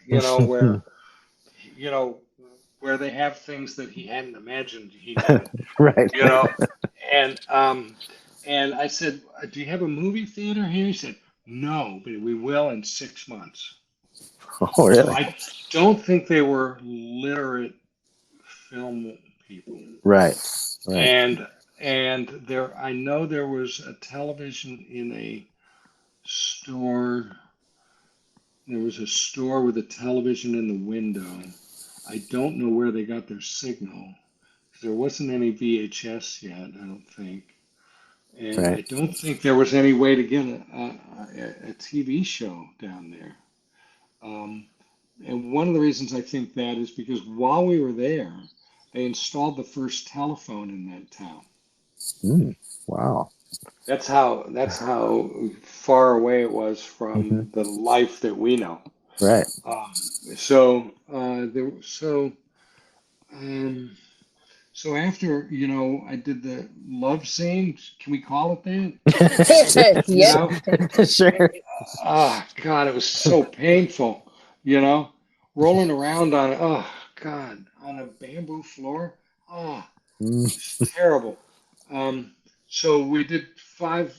B: where they have things that he hadn't imagined he needed,
D: Right.
B: And I said, "Do you have a movie theater here?" He said, "No, but we will in 6 months."
D: Oh, really?
B: So I don't think they were literate film people.
D: Right.
B: And I know there was a television in a store. There was a store with a television in the window. I don't know where they got their signal. There wasn't any VHS yet, I don't think. And
D: Right.
B: I don't think there was any way to get a TV show down there. And one of the reasons I think that is because while we were there, they installed the first telephone in that town.
D: Wow.
B: That's how far away it was from the life that we know.
D: Right.
B: So after, I did the love scene. Can we call it that? You
C: Yep.
B: know,
D: Sure.
B: oh God, it was so painful, you know, rolling around on, oh God, on a bamboo floor. Oh,
D: Mm.
B: it's terrible. Um, so we did five,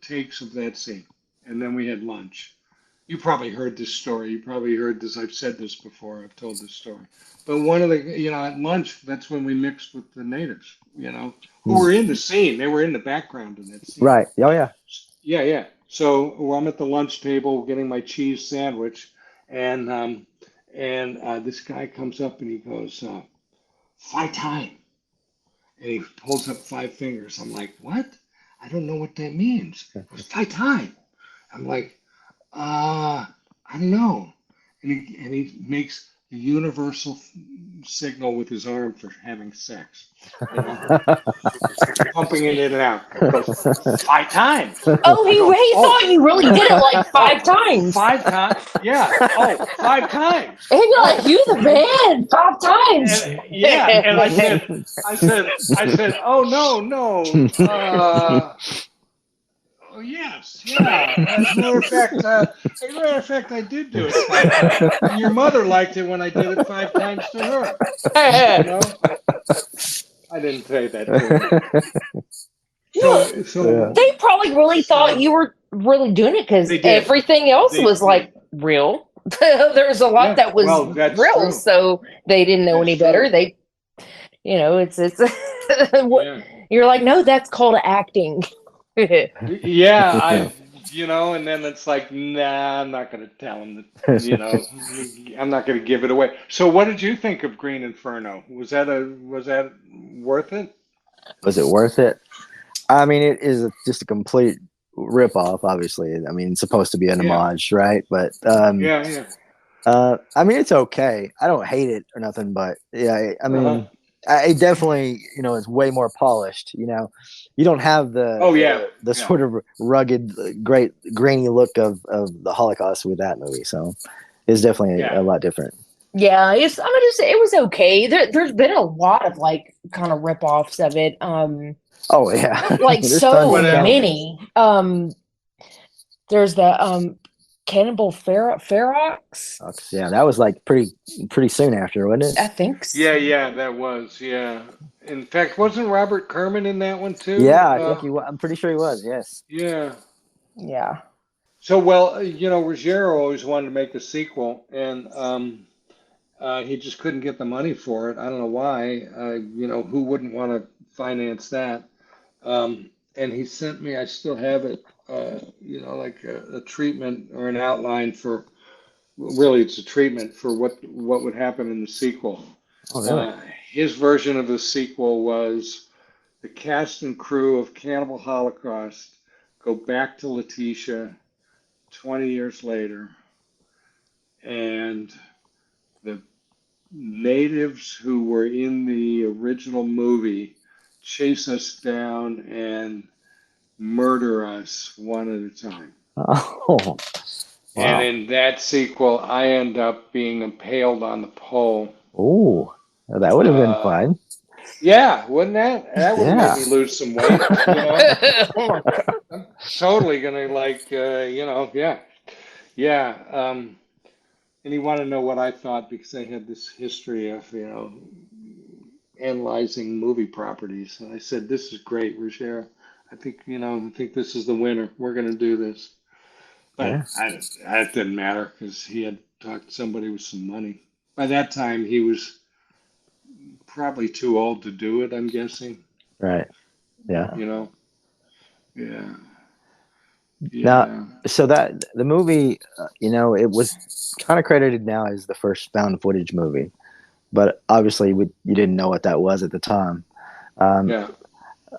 B: takes of that scene, and then we had lunch. You probably heard this story. You probably heard this. I've said this before. I've told this story. But one of the, at lunch, that's when we mixed with the natives, who
D: Mm.
B: were in the scene. They were in the background in that scene.
D: Right. Oh yeah.
B: Yeah, yeah. So I'm at the lunch table getting my cheese sandwich, and this guy comes up and he goes, "Fight time," and he holds up five fingers. I'm like, "What? I don't know what that means." He goes, "Fight time." I'm like, I don't know. And he makes the universal signal with his arm for having sex, you know, pumping it in and out. He goes, "Five times."
C: Oh,
B: I go,
C: he
B: "Oh,
C: thought you really did it like
B: oh,
C: 5 times.
B: 5 times? Yeah. Oh, 5 times.
C: And you're like,
B: Oh,
C: you the man 5 times.
B: and yeah. And I said, "Oh no, no. Oh yes, yeah. As a matter of fact, I did do it 5 times, and your mother liked it when I did it 5 times to her. You know, I didn't say that to her.
C: No,
B: So
C: they probably really thought
B: so
C: you were really doing it because
B: they did.
C: everything else
B: They
C: was like
B: did.
C: real. There's a lot
B: Yeah.
C: that was
B: Well, that's
C: real,
B: true.
C: so they didn't know
B: That's
C: any better.
B: true.
C: They, it's what
B: Yeah.
C: you're like. No, that's called acting.
B: Yeah. And then it's like, nah, I'm not going to tell him that. I'm not going to give it away. So, what did you think of Green Inferno? Was that worth it?
D: Was it worth it? I mean, it is just a complete rip-off, obviously. I mean, it's supposed to be an
B: Yeah.
D: homage, right? But
B: Yeah. Yeah.
D: I mean, it's okay. I don't hate it or nothing, but yeah, I
B: Uh-huh.
D: mean, I definitely, it's way more polished. You don't have
B: Oh yeah.
D: the
B: Yeah.
D: sort of rugged, great, grainy look of the Holocaust with that movie. So it's definitely a
B: Yeah.
D: lot different.
C: Yeah, it was okay. There's been a lot of like kind of rip-offs of it.
D: Oh yeah,
C: Like
D: there's
C: so
D: tons of
B: Whatever.
D: them.
C: many. There's the Cannibal Ferox.
D: Yeah, that was like pretty soon after, wasn't it?
C: I think
B: Yeah. Yeah. That was. Yeah. In fact, wasn't Robert Kerman in that one too?
D: Yeah, I think I'm pretty sure he was. Yes.
B: Yeah.
C: yeah.
B: So, well, Ruggiero always wanted to make a sequel, and he just couldn't get the money for it. I don't know why. Who wouldn't want to finance that? And he sent me, I still have it, like a treatment or an outline for, really, it's a treatment for what would happen in the sequel.
D: Oh really?
B: His version of the sequel was the cast and crew of Cannibal Holocaust go back to Letitia 20 years later, and the natives who were in the original movie chase us down and murder us one at a time.
D: Oh
B: And
D: wow.
B: in that sequel, I end up being impaled on the pole.
D: Oh, that would have been fun.
B: Yeah, wouldn't that? That would have made me lose some weight. I'm totally gonna yeah, yeah. And he wanted to know what I thought because I had this history of, analyzing movie properties. And I said, "This is great, Roger. I think this is the winner. We're going to do this." But
D: Yeah.
B: it didn't matter because he had talked to somebody with some money. By that time, he was probably too old to do it, I'm guessing.
D: Right. Yeah.
B: Yeah.
D: Now,
B: Yeah.
D: so that the movie, it was kind of credited now as the first found footage movie, but obviously you didn't know what that was at the time.
B: Yeah.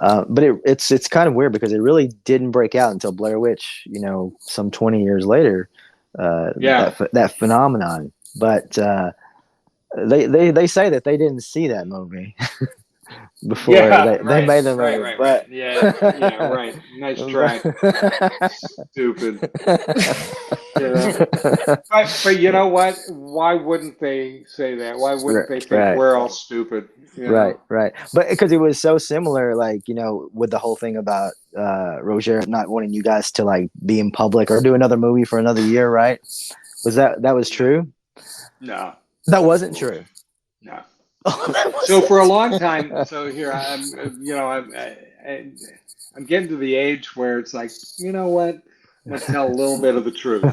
D: But it's kind of weird because it really didn't break out until Blair Witch, some 20 years later,
B: Yeah.
D: that phenomenon. But they say that they didn't see that movie. before they made the movie.
B: Right.
D: But
B: Yeah, right. Nice try. Stupid. But you know what? Why wouldn't they say that? Why wouldn't they think we're all stupid?
D: Right. But because it was so similar, like, with the whole thing about Roger not wanting you guys to like be in public or do another movie for another year, right? That was true?
B: No.
D: That wasn't true.
B: No. So for a long time, so here I'm getting to the age where it's like, you know what? I'm gonna tell a little bit of the truth,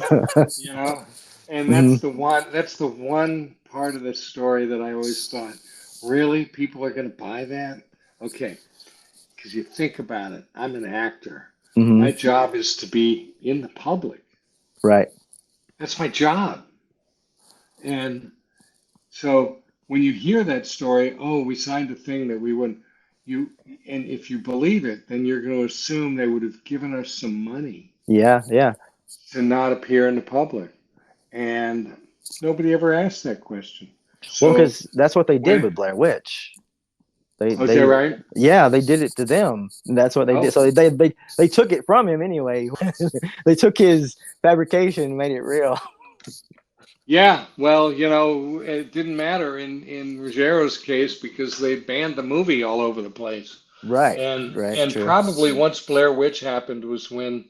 B: and that's the one part of the story that I always thought, really, people are gonna buy that? Okay, because you think about it, I'm an actor. My job is to be in the public.
D: Right.
B: That's my job, and so when you hear that story, oh, we signed a thing that we wouldn't, and if you believe it, then you're going to assume they would have given us some money.
D: Yeah.
B: To not appear in the public. And nobody ever asked that question. So,
D: well, because that's what they did with Blair Witch.
B: Is that right?
D: Yeah, they did it to them. And that's what they did. So they took it from him anyway. They took his fabrication and made it real.
B: Yeah, well, it didn't matter in Ruggiero's case because they banned the movie all over the place.
D: Right.
B: And
D: true.
B: probably once Blair Witch happened was when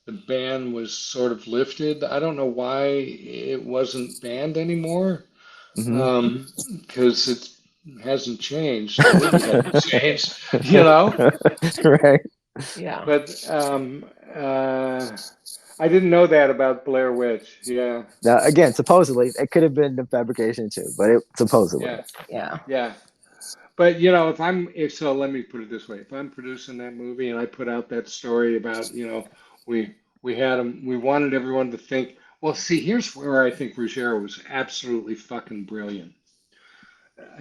B: the ban was sort of lifted. I don't know why it wasn't banned anymore, because it hasn't changed. The movie hasn't changed,
D: Right.
C: Yeah.
B: But I didn't know that about Blair Witch. Yeah.
D: Now, again, supposedly it could have been the fabrication too, but supposedly.
C: Yeah.
B: But so let me put it this way: if I'm producing that movie and I put out that story about we wanted everyone to think. Well, see, here's where I think Ruggiero was absolutely fucking brilliant.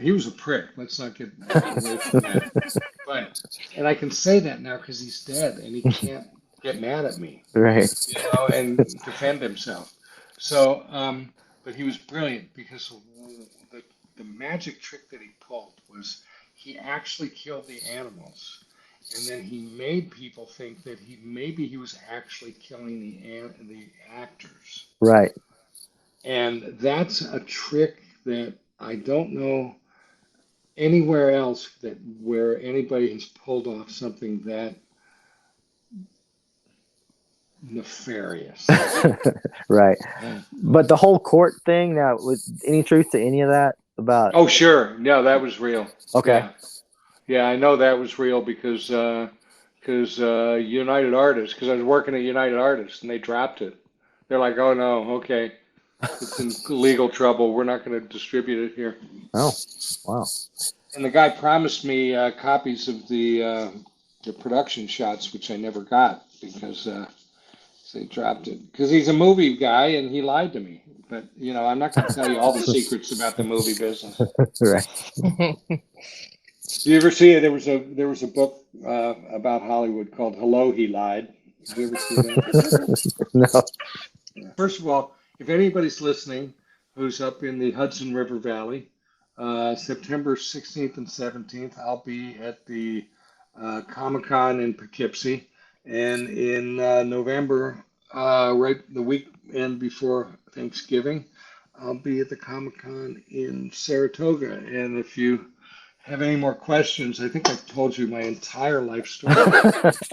B: He was a prick. Let's not get away from that. And I can say that now because he's dead and he can't get mad at me,
D: right?
B: And defend himself. So, but he was brilliant because the magic trick that he pulled was he actually killed the animals, and then he made people think that maybe he was actually killing the actors.
D: Right.
B: And that's a trick that I don't know anywhere else where anybody has pulled off something that nefarious.
D: Right. But the whole court thing, now, was any truth to any of that about?
B: Oh, sure. No, that was real.
D: Okay.
B: Yeah, I know that was real because United Artists, because I was working at United Artists and they dropped it. They're like, oh no, okay, it's in legal trouble. We're not going to distribute it here.
D: Oh, wow.
B: And the guy promised me copies of the production shots, which I never got because they dropped it. Because he's a movie guy and he lied to me. But I'm not going to tell you all the secrets about the movie business.
D: Right.
B: Did you ever see it? There was a book about Hollywood called "Hello, He Lied." Did you ever see that?
D: No.
B: First of all, if anybody's listening who's up in the Hudson River Valley, September 16th and 17th, I'll be at the Comic-Con in Poughkeepsie, and in November, right the weekend before Thanksgiving, I'll be at the Comic-Con in Saratoga. And if you have any more questions, I think I've told you my entire life story,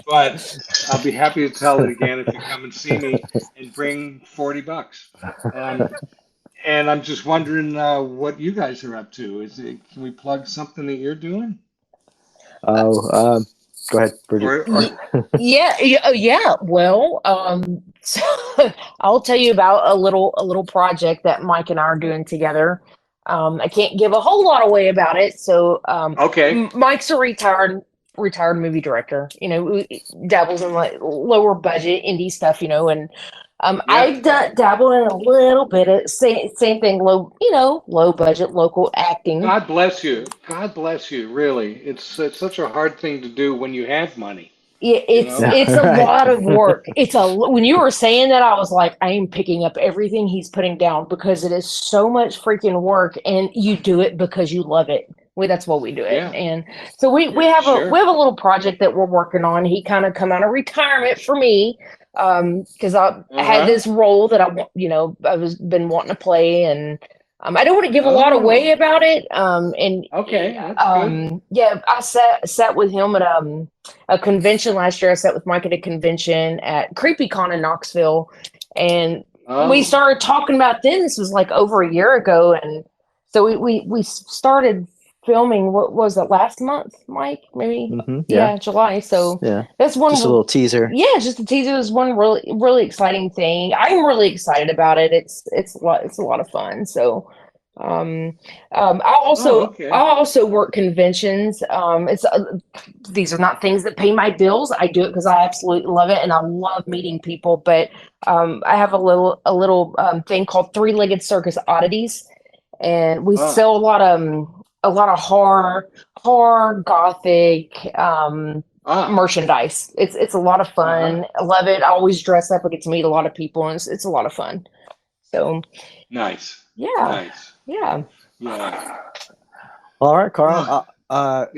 B: but I'll be happy to tell it again if you come and see me and bring $40. And I'm just wondering what you guys are up to. Can we plug something that you're doing?
D: Oh, go ahead, Brigitte.
C: Yeah. Well, so I'll tell you about a little project that Mike and I are doing together. I can't give a whole lot away about it. So,
B: okay.
C: Mike's a retired movie director. Dabbles in like lower budget indie stuff. And I dabble in a little bit of same thing. Low budget local acting.
B: God bless you. God bless you. Really, it's such a hard thing to do when you have money.
C: It's a lot of work. When you were saying that, I was like, I am picking up everything he's putting down because it is so much freaking work, and you do it because you love it. That's what we do it.
B: Yeah.
C: And so we have
B: Sure.
C: a little project that we're working on. He kind of come out of retirement for me, because I had this role that I was been wanting to play, and I don't want to give a lot away about it. And
B: Okay, that's good.
C: yeah, I sat with him at a convention last year. I sat with Mike at a convention at CreepyCon in Knoxville, and we started talking about then. This was like over a year ago, and so we started filming. What was it, last month, Mike? Maybe
D: Yeah.
C: July. So
D: Yeah.
C: that's one.
D: Just a little teaser.
C: Yeah, just a teaser. It was one really exciting thing. I'm really excited about it. It's a lot of fun. So I also work conventions. It's these are not things that pay my bills. I do it because I absolutely love it, and I love meeting people. But I have a little thing called Three-Legged Circus Oddities, and we sell a lot of horror gothic merchandise. It's a lot of fun. I love it. I always dress up. I get to meet a lot of people, and it's a lot of fun. So
B: Nice.
C: yeah.
B: Nice.
C: Yeah.
B: Yeah.
D: All right, Carl.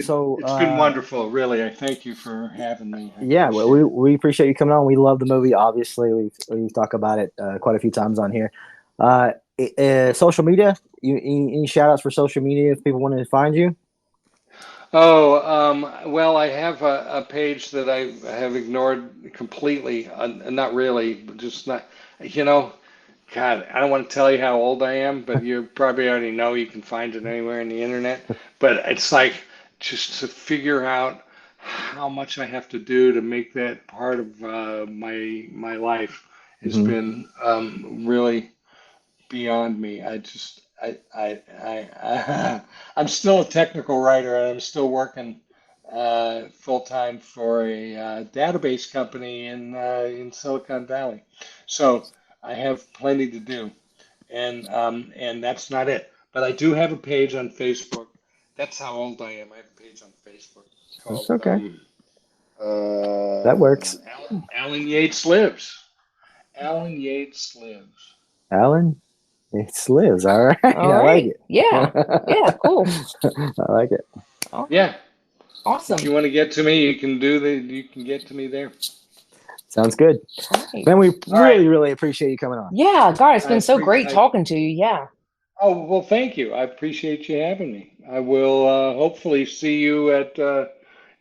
B: So it's been wonderful, really. I thank you for having me.
D: Well, we appreciate you coming on. We love the movie. Obviously, we've talked about it quite a few times on here. Social media. Any shout outs for social media if people want to find you?
B: Well, I have a page that I have ignored completely. Not really, but just not. God, I don't want to tell you how old I am, but you probably already know. You can find it anywhere on the internet. But it's like just to figure out how much I have to do to make that part of my life has been really beyond me. I'm still a technical writer, and I'm still working full time for a database company in Silicon Valley. So I have plenty to do, and that's not it. But I do have a page on Facebook. That's how old I am. I have a page on Facebook called.
D: That's okay. That works.
B: Alan Yates Lives. Alan Yates Lives.
D: Alan Yates Lives. All right.
C: All right.
D: I like it.
C: Yeah. Yeah. Cool.
D: I like it.
B: Yeah.
C: Awesome.
B: If you want to get to me, you can get to me there.
D: Sounds good.
C: Right.
D: Man, we really appreciate you coming on.
C: Yeah, God, it's been so great talking to you. Yeah.
B: Oh, well, thank you. I appreciate you having me. I will hopefully see you at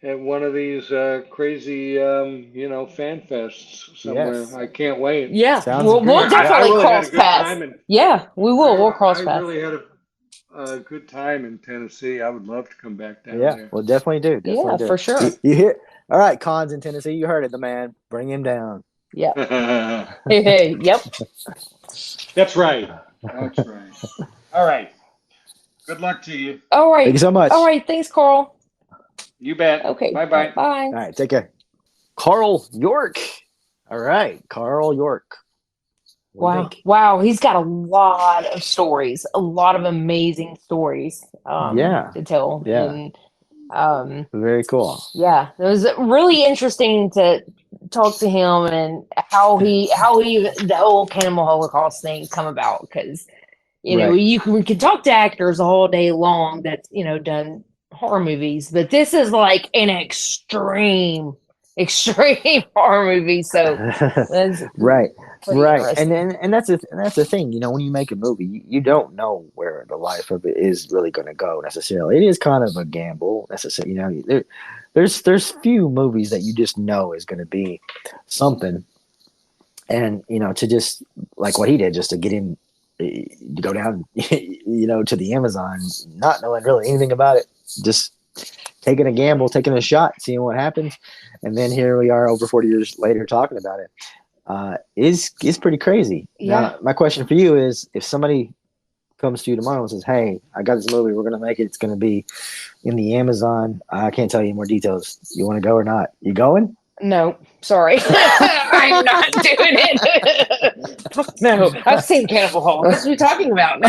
B: one of these crazy fan fests somewhere.
D: Yes.
B: I can't wait.
C: Yeah.
D: We'll
C: definitely cross paths. Yeah, we will. We'll cross paths.
B: I really had a good time in Tennessee. I would love to come back down there.
D: We'll definitely do.
C: Yeah, for sure.
D: You hear? All right, Cons in Tennessee. You heard it, the man. Bring him down.
C: Yeah. Yep.
B: That's right. That's right. All right. Good luck to you.
C: All right.
D: Thank you so much.
C: All right. Thanks, Carl.
B: You bet.
C: Okay.
B: Bye-bye.
C: Bye.
D: All right. Take care. Carl Yorke. All right. Carl Yorke.
C: Wow. He's got a lot of stories, a lot of amazing stories to tell.
D: Yeah.
C: And,
D: very cool.
C: Yeah. It was really interesting to talk to him and how he the whole Cannibal Holocaust thing come about, because we can talk to actors all day long that's done horror movies, but this is like an extreme horror movie. So that's
D: right. And that's the thing. When you make a movie, you don't know where the life of it is really going to go necessarily. It is kind of a gamble necessarily. There's few movies that you just know is going to be something, and to just like what he did, just to get him to go down to the Amazon, not knowing really anything about it, just taking a gamble, taking a shot, seeing what happens, and then here we are over 40 years later talking about it. Is pretty crazy.
C: Yeah.
D: Now, my question for you is, if somebody comes to you tomorrow and says, "Hey, I got this movie. We're gonna make it. It's gonna be in the Amazon. I can't tell you more details. You want to go or not? You going?"
C: No, sorry. I'm not doing it. No, I've seen Cannibal Holocaust. What are you talking about?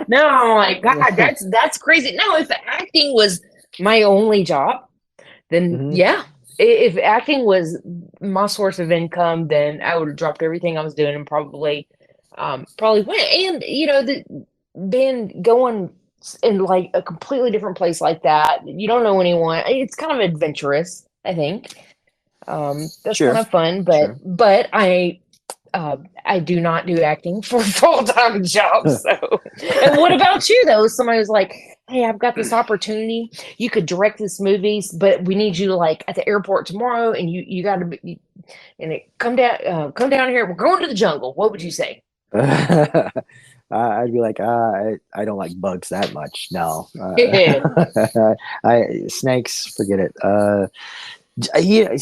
C: No, I'm like, God, that's crazy. No, if acting was my only job, then yeah. If acting was my source of income, then I would have dropped everything I was doing and probably went. And being going in like a completely different place like that. You don't know anyone. It's kind of adventurous, I think. That's
D: Sure.
C: kind of fun,
D: Sure.
C: but I do not do acting for a full-time job. So, and what about you though? Somebody was like, "Hey, I've got this opportunity. You could direct this movies, but we need you like at the airport tomorrow, and you got to be and it come down here. We're going to the jungle." What would you say?
D: I'd be like, I don't like bugs that much. No, snakes, forget it. Yeah,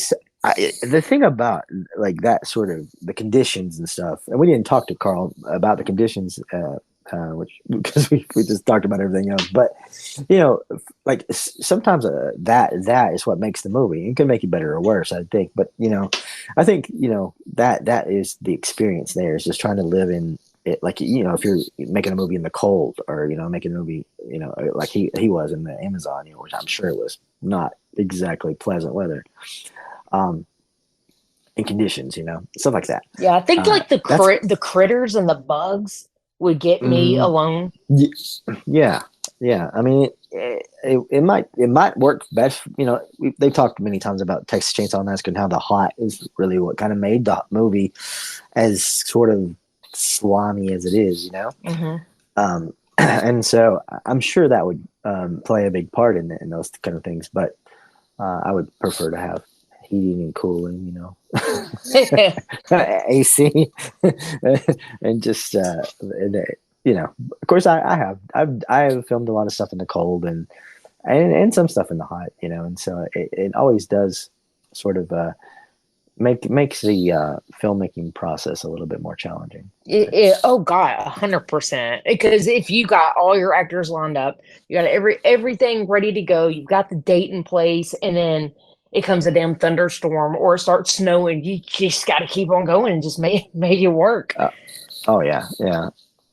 D: the thing about like that sort of the conditions and stuff, and we didn't talk to Carl about the conditions, which because we just talked about everything else. But like sometimes that is what makes the movie. It can make it better or worse, I think. But I think that is the experience. There is just trying to live in it, like if you're making a movie in the cold, or making a movie, like he was in the Amazon, which I'm sure it was not exactly pleasant weather. In conditions, stuff like that.
C: Yeah, I think like the critters and the bugs would get me alone.
D: Yeah. I mean, it might work best. They've talked many times about Texas Chainsaw Massacre and how the hot is really what kind of made the movie as sort of slimy as it is.
C: Mm-hmm.
D: And so I'm sure that would play a big part in those kind of things. But I would prefer to have heating and cooling, AC, and just of course I have filmed a lot of stuff in the cold and some stuff in the hot, and so it always does sort of makes the filmmaking process a little bit more challenging.
C: Oh God, 100%. Because if you got all your actors lined up, you got everything ready to go, you've got the date in place, and then it comes a damn thunderstorm or it starts snowing, you just got to keep on going and just make it work.
D: Oh yeah.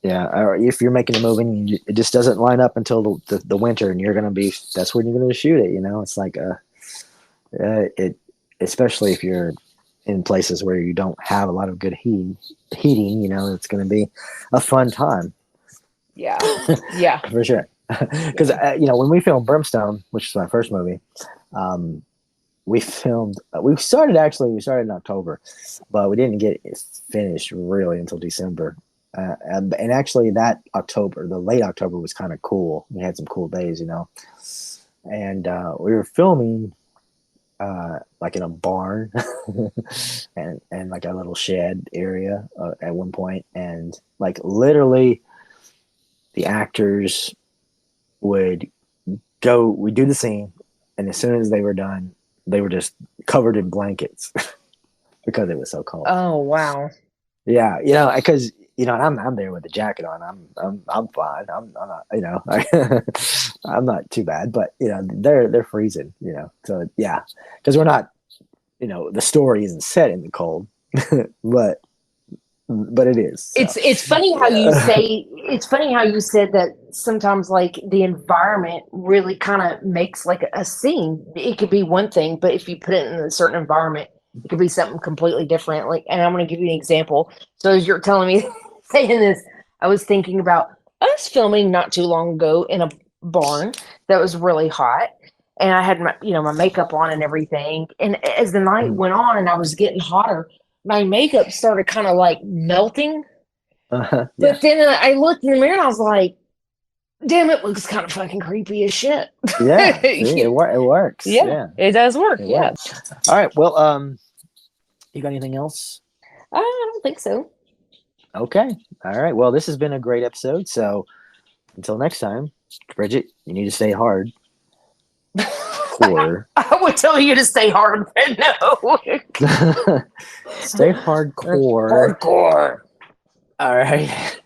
D: Or if you're making a movie and it just doesn't line up until the winter, and that's when you're going to shoot it. It's like it, especially if you're in places where you don't have a lot of good heating, it's going to be a fun time.
C: Yeah,
D: for sure. Because when we filmed Brimstone, which is my first movie, we started in October, but we didn't get it finished really until December. And actually that October, the late October, was kind of cool. We had some cool days, and we were filming like in a barn and like a little shed area at one point, and like literally the actors would do the scene, and as soon as they were done, they were just covered in blankets because it was so cold.
C: Oh wow.
D: Yeah, because and I'm there with the jacket on. I'm fine. I'm not, I'm not too bad, but they're freezing. So yeah, because we're not, the story isn't set in the cold, but it is. So.
C: It's funny how you say. It's funny how you said that sometimes like the environment really kind of makes like a scene. It could be one thing, but if you put it in a certain environment, it could be something completely different. Like, and I'm going to give you an example. So as you're telling me, saying this, I was thinking about us filming not too long ago in a barn that was really hot, and I had my my makeup on and everything. And as the night went on and I was getting hotter, my makeup started kind of like melting.
D: Yeah.
C: But then I looked in the mirror and I was like, damn, it looks kind of fucking creepy as shit.
D: Yeah, see, it works.
C: Yeah, it does work.
D: It
C: yeah.
D: works. All right. Well, you got anything else?
C: I don't think so.
D: Okay. All right. Well, this has been a great episode. So until next time, Bridget, you need to stay hard. Core.
C: I would tell you to stay hard, but no.
D: Stay hardcore.
C: Hardcore.
D: All right.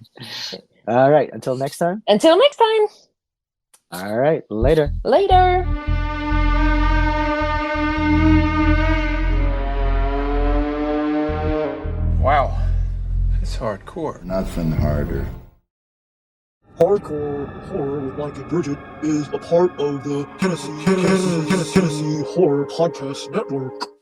D: All right. Until next time.
C: Until next time.
D: All right. Later.
C: Later.
E: Wow. That's hardcore.
F: Nothing harder.
G: Hardcore Horror with Mic and Brigitte is a part of the Tennessee Horror Podcast Network.